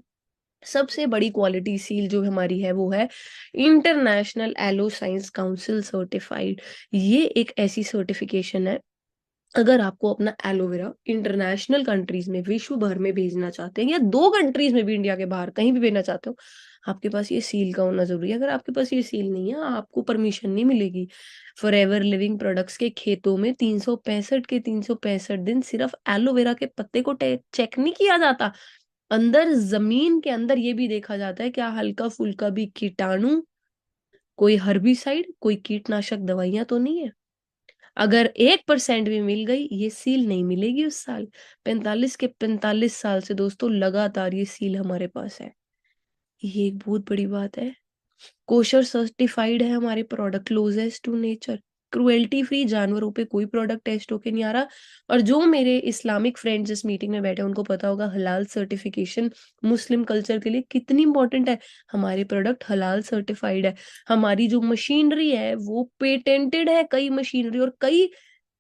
सबसे बड़ी क्वालिटी सील जो हमारी है वो है international aloe science council certified. ये एक ऐसी सर्टिफिकेशन है, अगर आपको अपना एलोवेरा इंटरनेशनल कंट्रीज में, विश्व भर में भेजना चाहते हैं, या 2 कंट्रीज में भी, इंडिया के बाहर कहीं भी भेजना चाहते हो, आपके पास ये सील का होना जरूरी है। अगर आपके पास ये सील नहीं है, आपको परमिशन नहीं मिलेगी। फॉरएवर लिविंग प्रोडक्ट्स के खेतों में 365 के 365 दिन सिर्फ एलोवेरा के पत्ते को चेक नहीं किया जाता, अंदर जमीन के अंदर ये भी देखा जाता है क्या हल्का फुल्का भी कीटाणु, कोई हर्बिसाइड, कोई कीटनाशक दवाइयां तो नहीं है। अगर 1% भी मिल गई, ये सील नहीं मिलेगी उस साल। 45 के 45 साल से दोस्तों लगातार ये सील हमारे पास है। ये एक बहुत बड़ी बात है। कोशर सर्टिफाइड है हमारे product, closest to nature, cruelty free, जानवरों पे कोई प्रोडक्ट टेस्ट होके नहीं आ रहा। और जो मेरे इस्लामिक फ्रेंड्स इस मीटिंग में बैठे उनको पता होगा हलाल सर्टिफिकेशन मुस्लिम कल्चर के लिए कितनी इंपॉर्टेंट है। हमारे प्रोडक्ट हलाल सर्टिफाइड है, हमारी जो मशीनरी है वो पेटेंटेड है, कई मशीनरी और कई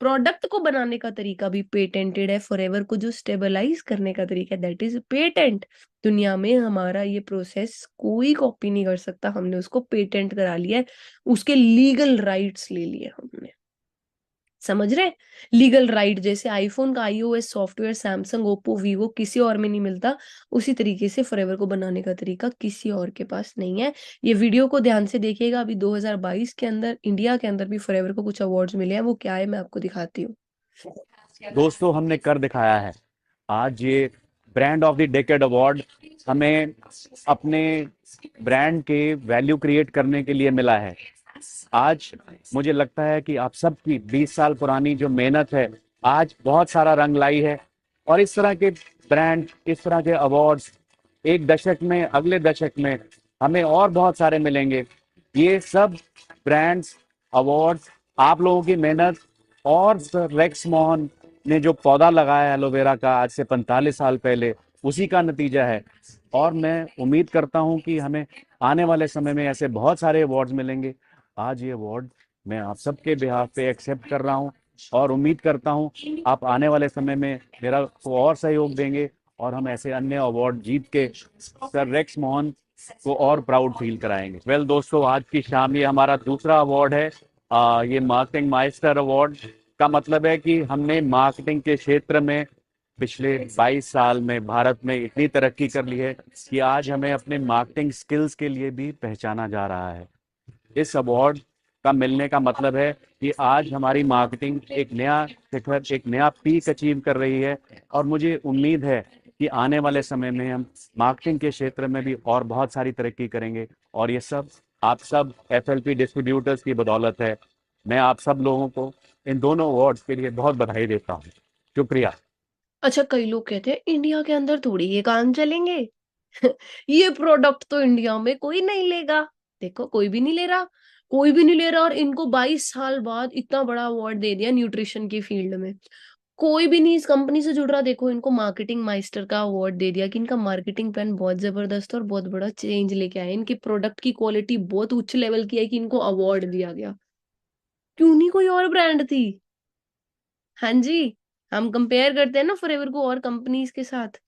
प्रोडक्ट को बनाने का तरीका भी पेटेंटेड है। फॉरएवर को जो स्टेबलाइज करने का तरीका है दैट इज पेटेंट। दुनिया में हमारा ये प्रोसेस कोई कॉपी नहीं कर सकता, हमने उसको पेटेंट करा लिया है, उसके लीगल राइट्स ले लिए हमने, समझ रहे। लीगल राइट, जैसे आईफोन का iOS software Samsung, Oppo, Vivo किसी और में नहीं मिलता, उसी तरीके से फॉरएवर को बनाने का तरीका किसी और के पास नहीं है। ये वीडियो को ध्यान से देखिएगा, अभी 2022 के अंदर इंडिया के अंदर भी फॉरएवर को कुछ अवार्ड्स मिले हैं, वो क्या है मैं आपको दिखाती हूँ। दोस्तों हमने कर दिखाया है। आज ये brand of the decade award हमें अपने ब्रांड के वैल्यू क्रिएट करने के लिए मिला है। आज मुझे लगता है कि आप सबकी 20 साल पुरानी जो मेहनत है आज बहुत सारा रंग लाई है, और इस तरह के ब्रांड, इस तरह के अवार्ड्स एक दशक में, अगले दशक में हमें और बहुत सारे मिलेंगे। ये सब ब्रांड्स, अवार्ड्स, आप लोगों की मेहनत और सर रेक्स मोहन ने जो पौधा लगाया एलोवेरा का आज से 45 साल पहले, उसी का नतीजा है। और मैं उम्मीद करता हूं कि हमें आने वाले समय में ऐसे बहुत सारे अवार्ड्स मिलेंगे। आज ये अवार्ड मैं आप सबके बिहाफ पे एक्सेप्ट कर रहा हूं और उम्मीद करता हूं आप आने वाले समय में मेरा को और सहयोग देंगे और हम ऐसे अन्य अवार्ड जीत के सर रेक्स मोहन को और प्राउड फील कराएंगे। वेल दोस्तों, आज की शाम ये हमारा दूसरा अवार्ड है, ये मार्केटिंग माइस्टर अवार्ड का मतलब है कि हमने मार्केटिंग के क्षेत्र में पिछले 22 साल में भारत में इतनी तरक्की कर ली है कि आज हमें अपने मार्केटिंग स्किल्स के लिए भी पहचाना जा रहा है। इस अवार्ड का मिलने का मतलब है कि आज हमारी मार्केटिंग एक नया शिखर, एक नया पीक अचीव कर रही है, और मुझे उम्मीद है कि आने वाले समय में हम मार्केटिंग के क्षेत्र में भी और बहुत सारी तरक्की करेंगे, और ये सब आप सब FLP डिस्ट्रीब्यूटर्स की बदौलत है। मैं आप सब लोगों को इन दोनों अवार्ड्स के लिए बहुत बधाई देता हूँ। शुक्रिया। अच्छा, कई लोग कहते हैं इंडिया के अंदर थोड़ी ये काम चलेंगे। ये प्रोडक्ट तो इंडिया में कोई नहीं लेगा। देखो, कोई भी नहीं ले रहा, कोई भी नहीं ले रहा, और इनको 22 साल बाद इतना बड़ा अवार्ड दे दिया न्यूट्रिशन की फील्ड में। कोई भी नहीं इस कंपनी से जुड़ रहा, देखो इनको मार्केटिंग माइस्टर का अवार्ड दे दिया कि इनका मार्केटिंग प्लान बहुत जबरदस्त और बहुत बड़ा चेंज लेके आए, इनके प्रोडक्ट की क्वालिटी बहुत उच्च लेवल की है कि इनको अवार्ड दिया गया। क्यों नहीं कोई और ब्रांड थी? हाँ जी, हम कंपेयर करते हैं ना फॉरएवर को और कंपनीज के साथ,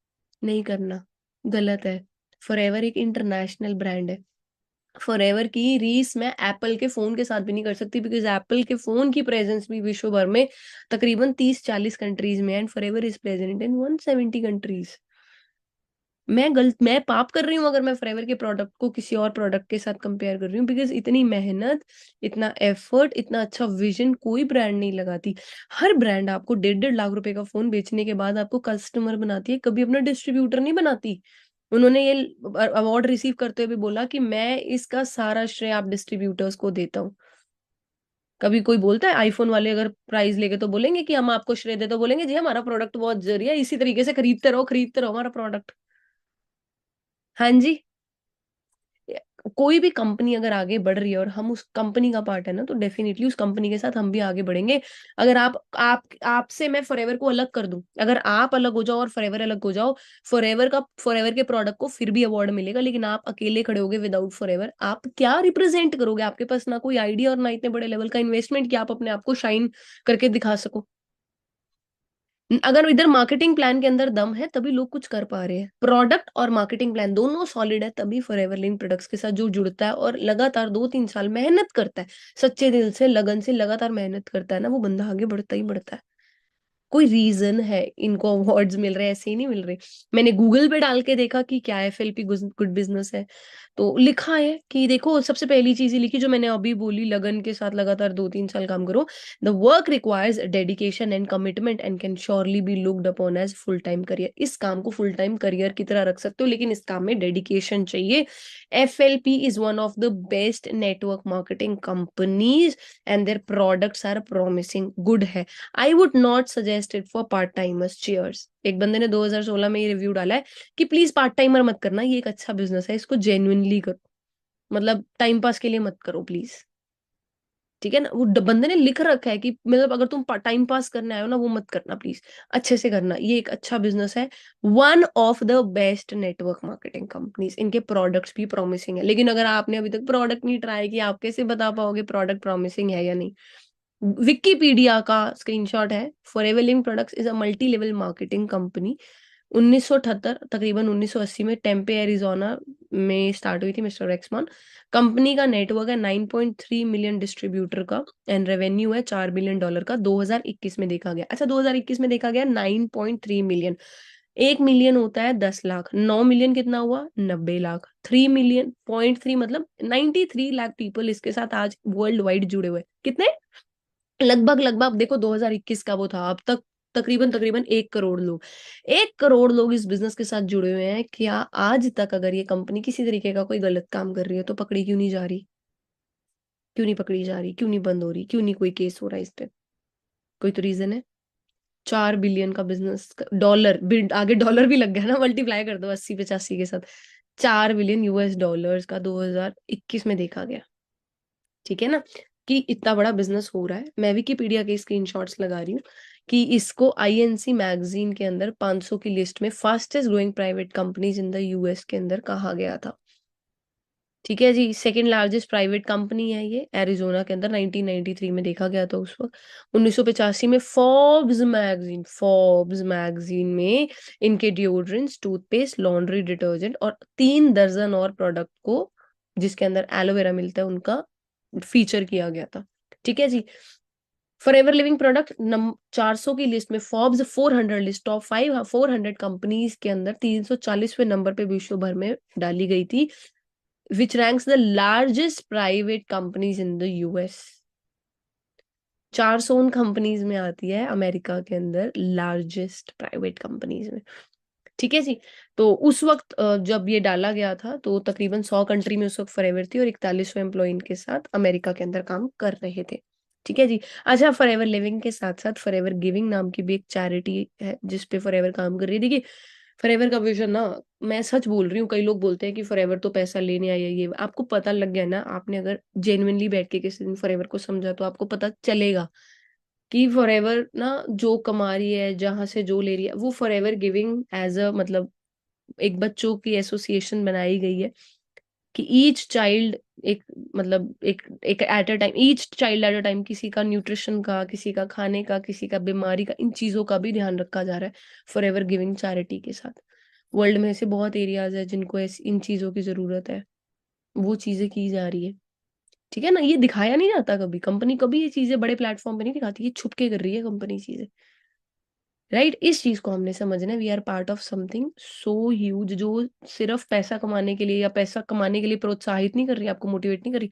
नहीं करना, गलत है। फॉरएवर एक इंटरनेशनल ब्रांड है। फॉरएवर की रीस मैं एप्पल के फोन के साथ भी नहीं कर सकती, बिकॉज एप्पल के फोन की प्रेजेंस भी विश्व भर में तकरीबन 30-40 कंट्रीज में, and forever is present in 170 countries. मैं पाप कर रही हूँ अगर मैं फॉरएवर के प्रोडक्ट को किसी और प्रोडक्ट के साथ कंपेयर कर रही हूँ, बिकॉज इतनी मेहनत, इतना एफर्ट, इतना अच्छा विजन कोई ब्रांड नहीं लगाती। हर ब्रांड आपको 1.5 लाख रुपए का फोन बेचने के बाद आपको कस्टमर बनाती है, कभी अपना डिस्ट्रीब्यूटर नहीं बनाती। उन्होंने ये अवार्ड रिसीव करते हुए भी बोला कि मैं इसका सारा श्रेय आप डिस्ट्रीब्यूटर्स को देता हूँ। कभी कोई बोलता है आईफोन वाले अगर प्राइस लेके तो बोलेंगे कि हम आपको श्रेय दे, तो बोलेंगे जी हमारा प्रोडक्ट बहुत जरूरी है, इसी तरीके से खरीदते रहो हमारा प्रोडक्ट। हाँ जी, कोई भी कंपनी अगर आगे बढ़ रही है और हम उस कंपनी का पार्ट है ना, तो डेफिनेटली उस कंपनी के साथ हम भी आगे बढ़ेंगे। अगर आपसे मैं फॉरएवर को अलग कर दूं, अगर आप अलग हो जाओ और फॉरएवर अलग हो जाओ, फॉरएवर के प्रोडक्ट को फिर भी अवार्ड मिलेगा, लेकिन आप अकेले खड़े होगे विदाउट फॉरएवर, आप क्या रिप्रेजेंट करोगे? आपके पास ना कोई आइडिया और ना इतने बड़े लेवल का इन्वेस्टमेंट कि आप अपने आप को शाइन करके दिखा सको। अगर इधर मार्केटिंग प्लान के अंदर दम है तभी लोग कुछ कर पा रहे हैं। प्रोडक्ट और मार्केटिंग प्लान दोनों सॉलिड है तभी फॉरएवर लिंक प्रोडक्ट्स के साथ जो जुड़ता है और लगातार 2-3 साल मेहनत करता है, सच्चे दिल से लगन से लगातार मेहनत करता है ना, वो बंदा आगे बढ़ता ही बढ़ता है। कोई रीजन है इनको अवार्ड्स मिल रहे हैं, ऐसे ही नहीं मिल रहे। मैंने गूगल पे डाल के देखा कि क्या FLP गुड बिजनेस है, तो लिखा है कि देखो, सबसे पहली चीज ही लिखी जो मैंने अभी बोली, लगन के साथ लगातार 2-3 साल काम करो। The work requires dedication and commitment and can surely be looked upon as full time career. इस काम को फुल टाइम करियर की तरह रख सकते हो, लेकिन इस काम में डेडिकेशन चाहिए। FLP is one of the best network marketing companies and their products are promising, good है। I would not suggest it for part timers, cheers. एक बंदे ने 2016 में ये रिव्यू डाला है कि प्लीज पार्ट टाइमर मत करना, ये एक अच्छा बिजनेस है, इसको जेन्युइनली करो, मतलब टाइम पास के लिए मत करो प्लीज। ठीक है ना, वो बंदे ने लिख रखा है कि मतलब अगर तुम टाइम पास करने आए हो ना, वो मत करना प्लीज, अच्छे से करना, ये एक अच्छा बिजनेस है। One of the best network marketing companies, इनके प्रोडक्ट्स भी प्रॉमिसिंग है। लेकिन अगर आपने अभी तक प्रोडक्ट नहीं ट्राई किया, आप कैसे बता पाओगे प्रोडक्ट प्रॉमिसिंग है या नहीं? विकिपीडिया का स्क्रीनशॉट है, forever link products is a multi level marketing company. 1978 तकरीबन 1980 में टेम्पे एरिजोना में स्टार्ट हुई थी मिस्टर रेक्समैन। कंपनी का नेटवर्क है 9.3 मिलियन डिस्ट्रीब्यूटर का एंड रेवेन्यू है $4 बिलियन का 2021 में देखा गया। अच्छा, 2021 में देखा गया 9.3 मिलियन। 1 मिलियन होता है 10 लाख, 9 मिलियन कितना हुआ? 90 लाख। 3 मिलियन 0.3 मतलब 93 लाख पीपल इसके साथ आज वर्ल्ड वाइड जुड़े हुए। कितने? लगभग देखो 2021 का वो था, अब तक तकरीबन तकरीबन 1 करोड़ लोग, 1 करोड़ लोग इस बिजनेस के साथ जुड़े हुए हैं। क्या आज तक अगर ये कंपनी किसी तरीके का कोई गलत काम कर रही है तो पकड़ी क्यों नहीं जा रही? क्यों नहीं पकड़ी जा रही? क्यों नहीं बंद हो रही? क्यों नहीं कोई केस हो रहा है इस पे? कोई तो रीजन है। 4 बिलियन का बिजनेस, डॉलर, आगे डॉलर भी लग गया ना, मल्टीप्लाई कर दो 80-85 के साथ, $4 बिलियन का 2021 में देखा गया। ठीक है ना, कि इतना बड़ा बिजनेस हो रहा है। मैं विकिपीडिया के स्क्रीनशॉट्स लगा रही हूँ कि इसको आईएनसी मैगजीन के अंदर 500 की लिस्ट में fastest growing private companies in the US के अंदर कहा गया था। ठीक है जी, सेकंड लार्जेस्ट प्राइवेट कंपनी है ये एरिजोना के अंदर, 1993 में देखा गया था उस वक्त। 1985 में फोर्ब्स मैगजीन में इनके डिओड्रेंट्स, टूथपेस्ट, लॉन्ड्री डिटर्जेंट और 3 दर्जन और प्रोडक्ट को, जिसके अंदर एलोवेरा मिलता है, उनका फीचर किया गया था। ठीक है जी, फॉरएवर लिविंग प्रोडक्ट 400 की लिस्ट में, फोर्ब्स 400 लिस्ट, टॉप 5 400 कंपनीज के अंदर 340वें नंबर पे विश्व भर में डाली गई थी, which ranks the largest private companies in the US। 400 उन कंपनीज में आती है अमेरिका के अंदर लार्जेस्ट प्राइवेट कंपनीज में। ठीक है जी, तो उस वक्त जब ये डाला गया था तो तकरीबन 100 कंट्री में उस वक्त फॉरएवर थी और 4100 एम्प्लॉय के साथ अमेरिका के अंदर काम कर रहे थे। ठीक है जी, अच्छा, फॉरएवर लिविंग के साथ साथ फॉरएवर गिविंग नाम की भी एक चैरिटी है जिसपे फॉरएवर काम कर रही है। देखिए, फॉरएवर का विजन ना, मैं सच बोल रही हूँ, कई लोग बोलते हैं कि फॉरएवर तो पैसा लेने आई है, ये आपको पता लग गया ना, आपने अगर जेन्युइनली बैठ के किसी दिन फॉरएवर को समझा तो आपको पता चलेगा कि फॉरएवर ना जो कमा रही है, जहां से जो ले रही है, वो फॉरएवर गिविंग एज अ, मतलब एक बच्चों की एसोसिएशन बनाई गई है कि ईच चाइल्ड, एक मतलब एक at a time, each child at a time, किसी का न्यूट्रिशन का, किसी का खाने का, किसी का बीमारी का, इन चीजों का भी ध्यान रखा जा रहा है फॉरएवर गिविंग चैरिटी के साथ। वर्ल्ड में ऐसे बहुत एरियाज है जिनको इन चीजों की जरूरत है, वो चीजें की जा रही है। ठीक है ना, ये दिखाया नहीं जाता कभी, कंपनी कभी ये चीजें बड़े प्लेटफॉर्म पे नहीं दिखाती, ये छुप के कर रही है कंपनी चीजें। राइट, इस चीज को हमने समझना है, we are part of something so huge, जो सिर्फ पैसा कमाने के लिए या पैसा कमाने के लिए प्रोत्साहित नहीं कर रही, आपको मोटिवेट नहीं कर रही,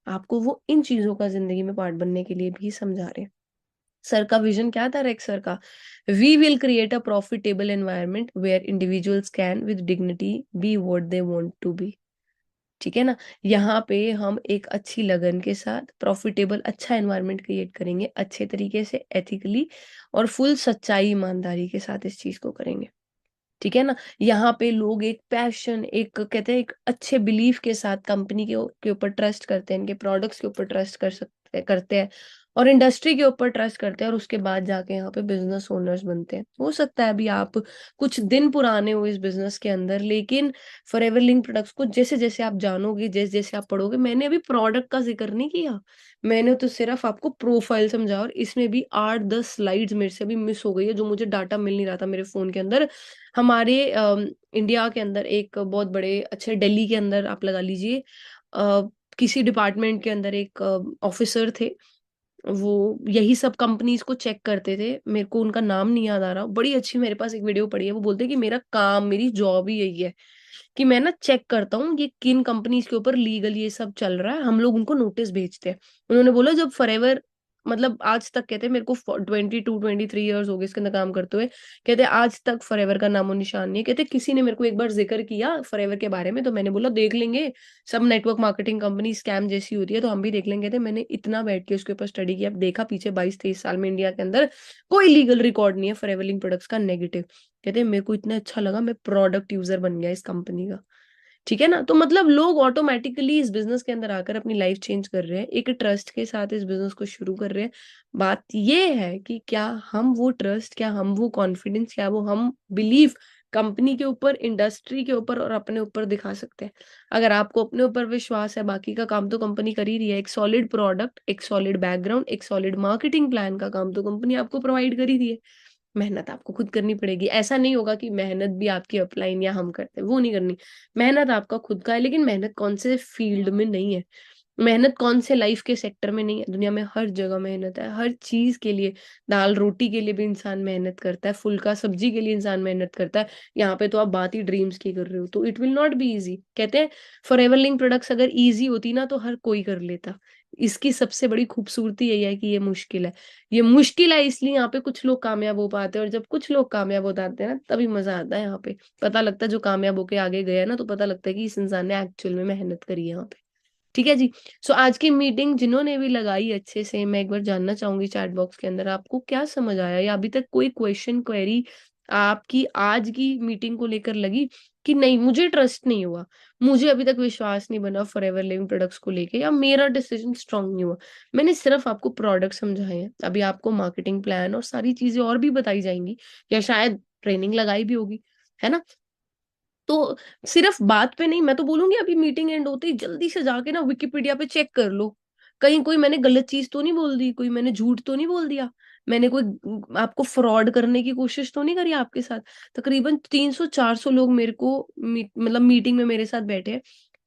आपको वो इन चीजों का जिंदगी में पार्ट बनने के लिए भी समझा रहे हैं। सर का विजन क्या था, रेक्स सर का? We will create a profitable environment where individuals can with dignity be what they want to be. ठीक है ना, यहाँ पे हम एक अच्छी लगन के साथ प्रॉफिटेबल अच्छा एनवायरनमेंट क्रिएट करेंगे, अच्छे तरीके से, एथिकली और फुल सच्चाई ईमानदारी के साथ इस चीज को करेंगे। ठीक है ना, यहाँ पे लोग एक पैशन, एक कहते हैं एक अच्छे बिलीफ के साथ कंपनी के ऊपर ट्रस्ट करते हैं, इनके प्रोडक्ट्स के ऊपर ट्रस्ट करते हैं और इंडस्ट्री के ऊपर ट्रस्ट करते हैं और उसके बाद जाके यहाँ पे बिजनेस ओनर्स बनते हैं। हो सकता है अभी आप कुछ दिन पुराने हो इस बिजनेस के अंदर, लेकिन फॉरएवर लिंक प्रोडक्ट्स को जैसे जैसे आप जानोगे, जैसे जैसे आप पढ़ोगे, मैंने अभी प्रोडक्ट का जिक्र नहीं किया, मैंने तो सिर्फ आपको प्रोफाइल समझा, और इसमें भी 8-10 स्लाइड्स मेरे से भी मिस हो गई है, जो मुझे डाटा मिल नहीं रहा था मेरे फोन के अंदर। हमारे इंडिया के अंदर एक बहुत बड़े अच्छे, दिल्ली के अंदर आप लगा लीजिए, किसी डिपार्टमेंट के अंदर एक ऑफिसर थे, वो यही सब कंपनीज को चेक करते थे, मेरे को उनका नाम नहीं याद आ रहा, बड़ी अच्छी मेरे पास एक वीडियो पड़ी है, वो बोलते हैं कि मेरा काम, मेरी जॉब ही यही है कि मैं ना चेक करता हूँ ये किन कंपनीज के ऊपर लीगल ये सब चल रहा है, हम लोग उनको नोटिस भेजते हैं। उन्होंने बोला जब फॉरएवर, मतलब आज तक, कहते हैं मेरे को 22-23 ईयर्स हो गए इसके अंदर काम करते हुए, कहते आज तक फॉरएवर का नामो निशान नहीं है। कहते किसी ने मेरे को एक बार जिक्र किया फॉरएवर के बारे में, तो मैंने बोला देख लेंगे, सब नेटवर्क मार्केटिंग कंपनी स्कैम जैसी होती है तो हम भी देख लेंगे। कहते मैंने इतना बैठ के उसके ऊपर स्टडी किया, देखा पीछे 22-23 साल में इंडिया के अंदर कोई लीगल रिकॉर्ड नहीं है फॉरएवर लिंक प्रोडक्ट्स का नेगेटिव। कहते मेरे को इतना अच्छा लगा, मैं प्रोडक्ट यूजर बन गया इस कंपनी का। ठीक है ना, तो मतलब लोग ऑटोमेटिकली इस बिजनेस के अंदर आकर अपनी लाइफ चेंज कर रहे हैं, एक ट्रस्ट के साथ इस बिजनेस को शुरू कर रहे हैं। बात ये है कि क्या हम वो ट्रस्ट, क्या हम वो कॉन्फिडेंस, क्या वो हम बिलीव कंपनी के ऊपर, इंडस्ट्री के ऊपर और अपने ऊपर दिखा सकते हैं। अगर आपको अपने ऊपर विश्वास है, बाकी का काम तो कंपनी कर ही रही है, एक सॉलिड प्रोडक्ट, एक सॉलिड बैकग्राउंड, एक सॉलिड मार्केटिंग प्लान का काम तो कंपनी आपको प्रोवाइड कर ही रही है। मेहनत आपको खुद करनी पड़ेगी, ऐसा नहीं होगा कि मेहनत भी आपकी अपलाइन या हम करते हैं, वो नहीं करनी। मेहनत आपका खुद का है, लेकिन मेहनत कौन से फील्ड में नहीं है, मेहनत कौन से लाइफ के सेक्टर में नहीं है, दुनिया में हर जगह मेहनत है, हर चीज के लिए। दाल रोटी के लिए भी इंसान मेहनत करता है, फुल्का सब्जी के लिए इंसान मेहनत करता है। यहाँ पे तो आप बात ही ड्रीम्स की कर रहे हो, तो it will not be easy. कहते हैं फॉरएवर लिंक प्रोडक्ट्स अगर इजी होती ना तो हर कोई कर लेता, इसकी सबसे बड़ी खूबसूरती यही है कि ये मुश्किल है। ये मुश्किल है इसलिए यहाँ पे कुछ लोग कामयाब हो पाते हैं, और जब कुछ लोग कामयाब हो जाते हैं ना तभी मजा आता है। यहाँ पे पता लगता है जो कामयाब होके आगे गया ना, तो पता लगता है कि इस इंसान ने एक्चुअल में मेहनत करी है यहाँ पे। ठीक है जी। सो आज की मीटिंग जिन्होंने भी लगाई अच्छे से, मैं एक बार जानना चाहूंगी चैट बॉक्स के अंदर आपको क्या समझ आया, या अभी तक कोई क्वेश्चन क्वेरी आपकी आज की मीटिंग को लेकर लगी कि नहीं मुझे ट्रस्ट नहीं हुआ, मुझे अभी तक विश्वास नहीं बना फॉरएवर लिविंग प्रोडक्ट्स को लेके, या मेरा डिसीजन स्ट्रांग नहीं हुआ। मैंने सिर्फ आपको प्रोडक्ट समझाए हैं, अभी आपको मार्केटिंग प्लान और सारी चीजें और भी बताई जाएंगी, या शायद ट्रेनिंग लगाई भी होगी, है ना। तो सिर्फ बात पे नहीं, मैं तो बोलूंगी अभी मीटिंग एंड होते ही जल्दी से जाके ना विकिपीडिया पे चेक कर लो, कहीं कोई मैंने गलत चीज तो नहीं बोल दी, कोई मैंने झूठ तो नहीं बोल दिया, मैंने कोई आपको फ्रॉड करने की कोशिश तो नहीं करी आपके साथ। तकरीबन 300-400 लोग मेरे को मतलब मीटिंग में मेरे साथ बैठे हैं।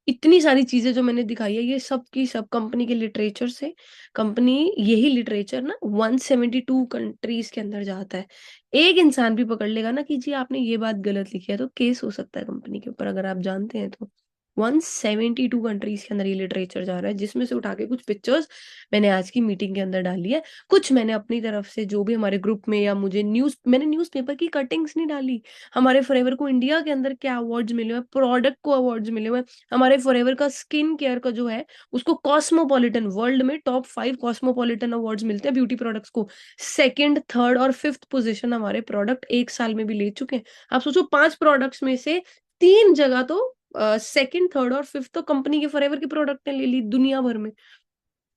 इतनी सारी चीजें जो मैंने दिखाई है ये सब की सब कंपनी के लिटरेचर से, कंपनी यही लिटरेचर ना 172 कंट्रीज के अंदर जाता है। एक इंसान भी पकड़ लेगा ना कि जी आपने ये बात गलत लिखी है, तो केस हो सकता है कंपनी के ऊपर, अगर आप जानते हैं तो। 172 कंट्रीज के अंदर ये लिटरेचर जा रहा है, जिसमें से उठा के कुछ पिक्चर्स मैंने आज की मीटिंग के अंदर डाली है, कुछ मैंने अपनी तरफ से जो भी हमारे ग्रुप में, या मुझे मैंने न्यूज़पेपर की कटिंग्स नहीं डाली। हमारे फॉरएवर को इंडिया के अंदर क्या अवार्ड्स मिले हुए हैं, प्रोडक्ट को अवार्ड्स मिले हुए हैं। हमारे फॉरएवर का स्किन केयर का जो है उसको कॉस्मोपॉलिटन, वर्ल्ड में टॉप 5 कॉस्मोपॉलिटन अवार्ड्स मिलते हैं ब्यूटी प्रोडक्ट्स को। सेकंड, थर्ड और फिफ्थ पोजीशन हमारे प्रोडक्ट एक साल में भी ले चुके हैं। आप सोचो 5 प्रोडक्ट्स में से 3 जगह तो सेकंड, थर्ड और फिफ्थ तो कंपनी के फॉरएवर के प्रोडक्ट ने ले ली दुनिया भर में।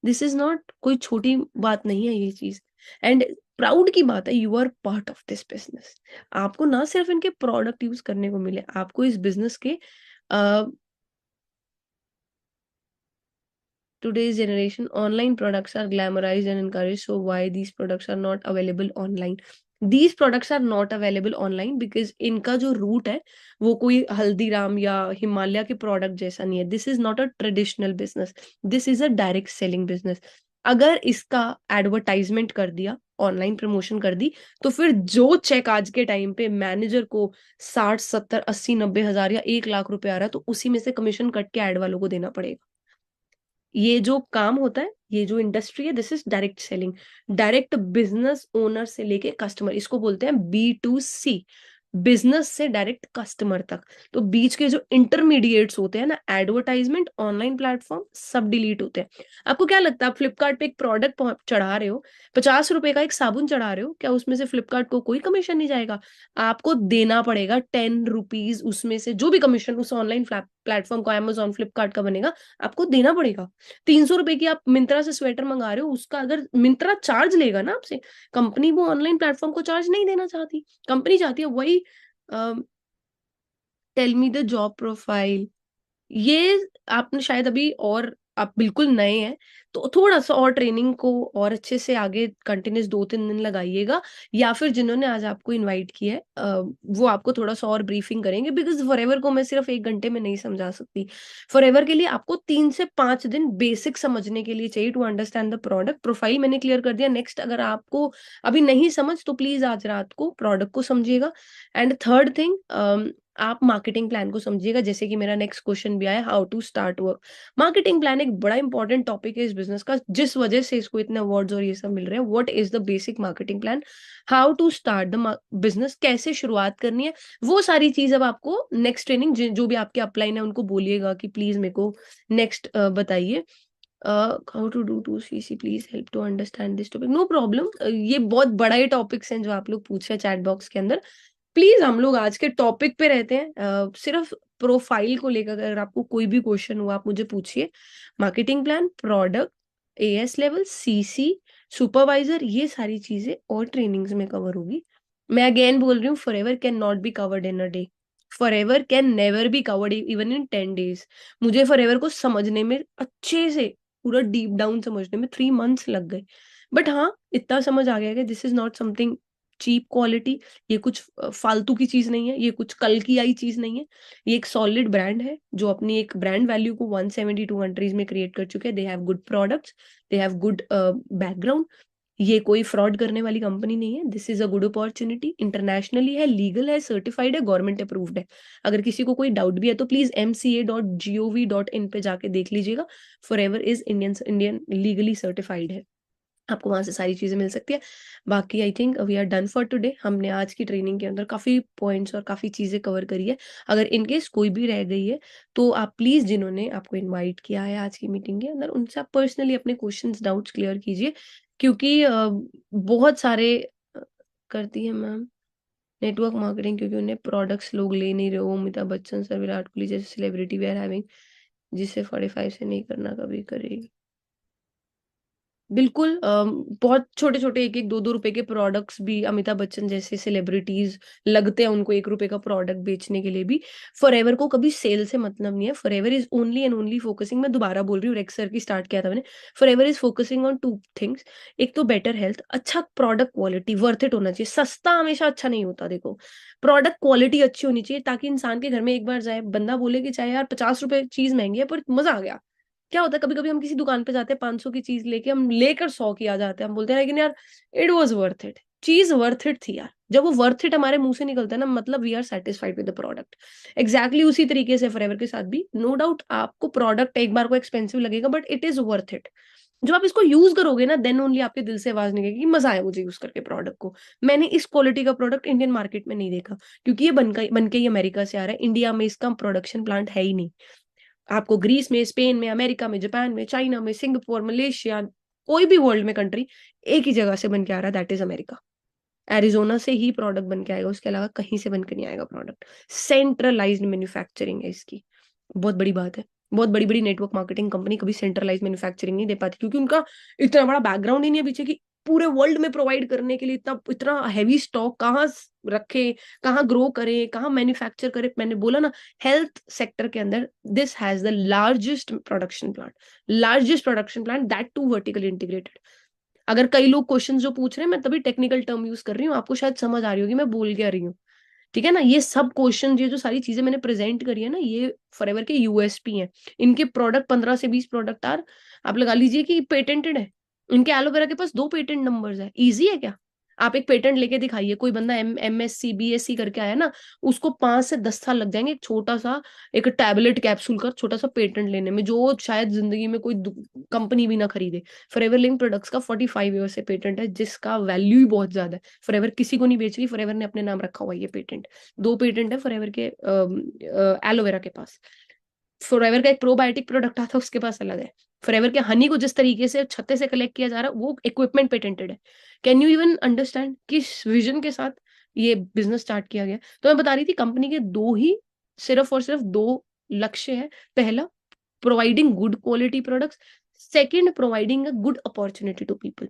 दिस इज नॉट कोई छोटी बात नहीं है ये चीज, एंड प्राउड की बात है, you are part of this business. आपको ना सिर्फ इनके प्रोडक्ट यूज करने को मिले, आपको इस बिजनेस के today's generation online products are glamorized and encouraged, so why these products are not available online? These products are not available online because इनका जो रूट है वो कोई हल्दीराम या हिमालय के प्रोडक्ट जैसा नहीं है। This is not a traditional business, this is a direct selling business. अगर इसका एडवर्टाइजमेंट कर दिया, ऑनलाइन प्रमोशन कर दी, तो फिर जो चेक आज के टाइम पे मैनेजर को 60, 70, 80, 90 हजार या 1 लाख रुपए आ रहा है, तो उसी में से कमीशन कट के एड वालों को देना पड़ेगा। ये जो काम होता है, ये जो इंडस्ट्री है, this is direct selling. Direct business owner से लेके कस्टमर, इसको बोलते हैं B2C, बिजनेस से डायरेक्ट कस्टमर तक। तो बीच के जो इंटरमीडिएट्स होते हैं ना, एडवर्टाइजमेंट, ऑनलाइन प्लेटफॉर्म, सब डिलीट होते हैं। आपको क्या लगता है, आप फ्लिपकार्ट पे एक प्रोडक्ट चढ़ा रहे हो, 50 रुपए का एक साबुन चढ़ा रहे हो, क्या उसमें से फ्लिपकार्ट को कोई कमीशन नहीं जाएगा? आपको देना पड़ेगा 10 रुपीज, उसमें से जो भी कमीशन उस ऑनलाइन प्लेटफॉर्म को, अमेजोन, फ्लिपकार्ट का बनेगा, आपको देना पड़ेगा। 300 रुपए की आप मिंत्रा से स्वेटर मंगा रहे हो, उसका अगर मिंत्रा चार्ज लेगा ना आपसे, कंपनी वो ऑनलाइन प्लेटफॉर्म को चार्ज नहीं देना चाहती। कंपनी चाहती है वही tell me the job profile. ये आपने शायद अभी, और आप बिल्कुल नए हैं तो थोड़ा सा और ट्रेनिंग को और अच्छे से आगे कंटिन्यूस 2-3 दिन लगाइएगा, या फिर जिन्होंने आज आपको इनवाइट किया है वो आपको थोड़ा सा और ब्रीफिंग करेंगे, बिकॉज फॉरएवर को मैं सिर्फ 1 घंटे में नहीं समझा सकती। फॉरएवर के लिए आपको 3 से 5 दिन बेसिक समझने के लिए चाहिए, to understand the product. Profile मैंने क्लियर कर दिया। नेक्स्ट, अगर आपको अभी नहीं समझ तो प्लीज आज रात को प्रोडक्ट को समझिएगा। एंड थर्ड थिंग, आप मार्केटिंग प्लान को समझिएगा, जैसे कि मेरा नेक्स्ट क्वेश्चन भी आया, how to start work. Marketing plan एक बड़ा इंपॉर्टेंट टॉपिक है इस बिजनेस का, जिस वजह से इसको इतने अवार्ड्स और ये सब मिल रहे हैं। What is the basic marketing plan, how to start the business, कैसे शुरुआत करनी है, वो सारी चीज अब आपको नेक्स्ट ट्रेनिंग, जो भी आपके अपलाइन है उनको बोलिएगा कि प्लीज मेरे को नेक्स्ट बताइए। How to do 2CC, please help to understand this topic. No problem, ये बहुत बड़ा ही टॉपिक्स हैं जो आप लोग पूछ रहे हैं चैट बॉक्स के अंदर। प्लीज हम लोग आज के टॉपिक पे रहते हैं। सिर्फ प्रोफाइल को लेकर अगर आपको कोई भी क्वेश्चन हुआ आप मुझे पूछिए। Marketing plan, product, AS level, CC, supervisor, ये सारी चीजें और ट्रेनिंग्स में कवर होगी। मैं अगेन बोल रही हूँ, forever can not be covered in a day, forever can never be covered even in 10 days। मुझे फॉरएवर को समझने में, अच्छे से पूरा डीप डाउन समझने में 3 months लग गए। बट हाँ, इतना समझ आ गया कि this is not something cheap quality, ये कुछ फालतू की चीज नहीं है, ये कुछ कल की आई चीज नहीं है। ये एक सॉलिड ब्रांड है जो अपनी एक ब्रांड वैल्यू को 172 कंट्रीज में क्रिएट कर चुके हैं। They have good products, they have good background, ये कोई फ्रॉड करने वाली कंपनी नहीं है। This is a good opportunity, internationally है, लीगल है, सर्टिफाइड है, गवर्नमेंट अप्रूव्ड है। अगर किसी को कोई डाउट भी है तो प्लीज mca.gov.in पे जाके देख लीजिएगा। Forever is Indian legally certified है, आपको वहां से सारी चीजें मिल सकती है। बाकी I think we are done for today. हमने आज की ट्रेनिंग के अंदर काफी पॉइंट्स और काफी चीजें कवर करी है। अगर इनकेस कोई भी रह गई है तो आप प्लीज, जिन्होंने आपको इनवाइट किया है आज की मीटिंग के अंदर, उनसे आप पर्सनली अपने क्वेश्चंस डाउट्स क्लियर कीजिए, क्योंकि बहुत सारे करती है मैम नेटवर्क मार्केटिंग, क्योंकि उन्हें प्रोडक्ट्स लोग ले नहीं रहे हो। अमिताभ बच्चन सर, विराट कोहली जैसे सेलिब्रिटी वी आर हैविंग, जिसे 45 से नहीं करना कभी करेगी। बिल्कुल बहुत छोटे छोटे 1-1 2-2 रुपए के प्रोडक्ट्स भी अमिताभ बच्चन जैसे सेलिब्रिटीज लगते हैं उनको 1 रुपए का प्रोडक्ट बेचने के लिए भी। फॉरएवर को कभी सेल से मतलब नहीं है। Forever is only and only focusing, मैं दोबारा बोल रही हूँ, रेक्स सर की स्टार्ट किया था मैंने। Forever is focusing on 2 things. एक तो बेटर हेल्थ, अच्छा प्रोडक्ट क्वालिटी, वर्थ इट होना चाहिए। सस्ता हमेशा अच्छा नहीं होता, देखो प्रोडक्ट क्वालिटी अच्छी होनी चाहिए, ताकि इंसान के घर में एक बार जाए, बंदा बोले कि चाहे यार 50 रुपए चीज महंगी है पर मजा आ गया। क्या होता है कभी कभी हम किसी दुकान पे जाते हैं 500 की चीज लेके, हम लेकर 100 की आ जाते हैं, हम बोलते हैं लेकिन यार इट वॉज वर्थ इट, चीज वर्थ इट थी यार। जब वो वर्थ इट हमारे मुंह से निकलता है ना, मतलब we are satisfied with the product. Exactly उसी तरीके से फॉरएवर के साथ भी, नो डाउट आपको प्रोडक्ट एक बार को एक्सपेंसिव लगेगा but it is worth it. जब आप इसको यूज करोगे ना, देन ओनली आपके दिल से आवाज निकलेगी कि मजा आया मुझे यूज करके प्रोडक्ट को। मैंने इस क्वालिटी का प्रोडक्ट इंडियन मार्केट में नहीं देखा, क्योंकि ये बनके ही अमेरिका से आ रहा है, इंडिया में इसका प्रोडक्शन प्लांट है ही नहीं। आपको ग्रीस में, स्पेन में, अमेरिका में, जापान में, चाइना में, सिंगापुर, मलेशिया, कोई भी वर्ल्ड में कंट्री, एक ही जगह से बन के आ रहा है, दैट इज अमेरिका। एरिजोना से ही प्रोडक्ट बन के आएगा, उसके अलावा कहीं से बन के नहीं आएगा प्रोडक्ट। सेंट्रलाइज्ड मैन्युफैक्चरिंग है इसकी, बहुत बड़ी बात है। बहुत बड़ी बड़ी नेटवर्क मार्केटिंग कंपनी कभी सेंट्रलाइज मैन्युफैक्चरिंग नहीं दे पाती, क्योंकि उनका इतना बड़ा बैकग्राउंड ही नहीं है पीछे की पूरे वर्ल्ड में प्रोवाइड करने के लिए इतना इतना हैवी स्टॉक कहाँ रखे, कहाँ ग्रो करे, कहाँ मैन्युफैक्चर करे। मैंने बोला ना, हेल्थ सेक्टर के अंदर this has the largest production plant, that to vertically integrated. अगर कई लोग क्वेश्चन जो पूछ रहे हैं, मैं तभी टेक्निकल टर्म यूज कर रही हूँ, आपको शायद समझ आ रही होगी मैं बोल क्या रही हूँ, ठीक है ना। ये सब क्वेश्चन, ये जो सारी चीजें मैंने प्रेजेंट करी है ना, ये फॉरएवर के यूएसपी हैं। इनके प्रोडक्ट 15 से 20 प्रोडक्ट आप लगा लीजिए कि पेटेंटेड है। इनके एलोवेरा के पास 2 पेटेंट नंबर्स है। इजी है क्या? आप एक पेटेंट लेके दिखाइए, कोई बंदा MSc BSc करके आया ना, उसको 5 से 10 साल लग जाएंगे एक छोटा सा, एक टैबलेट कैप्सूल का छोटा सा पेटेंट लेने में, जो शायद जिंदगी में कोई कंपनी भी ना खरीदे। फॉरएवर लिंक प्रोडक्ट्स का 45 ईयर से पेटेंट है, जिसका वैल्यू ही बहुत ज्यादा है। फॉरएवर किसी को नहीं बेच रही, फॉरएवर ने अपने नाम रखा हुआ है ये पेटेंट। 2 पेटेंट है फॉरएवर के एलोवेरा के पास। फॉरएवर का एक प्रोबायोटिक प्रोडक्ट आता है, उसके पास अलग है। फॉरएवर के हनी को जिस तरीके से छत्ते से कलेक्ट किया जा रहा है, वो इक्विपमेंट पेटेंटेड है। कैन यू इवन अंडरस्टैंड किस विजन के साथ ये बिजनेस स्टार्ट किया गया? तो मैं बता रही थी, कंपनी के सिर्फ और सिर्फ 2 लक्ष्य है। पहला, providing good quality products. Second, providing a good opportunity to people.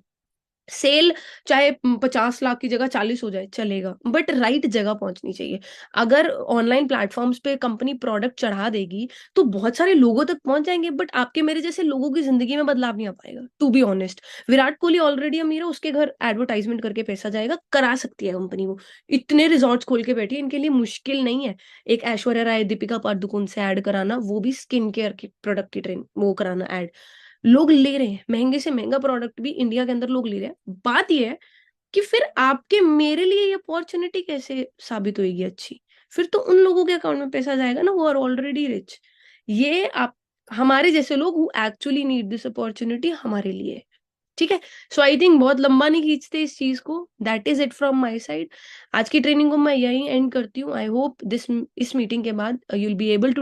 Sale चाहे 50 लाख की जगह 40 हो जाए चलेगा, बट राइट जगह पहुंचनी चाहिए। अगर ऑनलाइन प्लेटफॉर्म्स पे कंपनी प्रोडक्ट चढ़ा देगी तो बहुत सारे लोगों तक पहुंच जाएंगे, बट आपके मेरे जैसे लोगों की जिंदगी में बदलाव नहीं आ पाएगा। To be honest, Virat Kohli already अमीर है, उसके घर एडवर्टाइजमेंट करके पैसा जाएगा, करा सकती है कंपनी वो। इतने रिजॉर्ट्स खोल के बैठी है, इनके लिए मुश्किल नहीं है। एक ऐश्वर्या राय, दीपिका पादुकोण से ऐड कराना, वो भी स्किन केयर के प्रोडक्ट की ट्रेन वो कराना ऐड, लोग ले रहे हैं। महंगे से महंगा प्रोडक्ट भी इंडिया के अंदर लोग ले रहे हैं। बात यह है कि फिर आपके मेरे लिए ये अपॉर्चुनिटी कैसे साबित होगी अच्छी? फिर तो उन लोगों के अकाउंट में पैसा जाएगा ना, वो आर ऑलरेडी रिच। ये आप हमारे जैसे लोग who actually need this opportunity हमारे लिए, ठीक है। सो आई थिंक बहुत लंबा नहीं खींचते इस चीज को। That is it from my side. आज की ट्रेनिंग को मैं यही एंड करती हूँ। आई होप इस मीटिंग के बाद you will be able to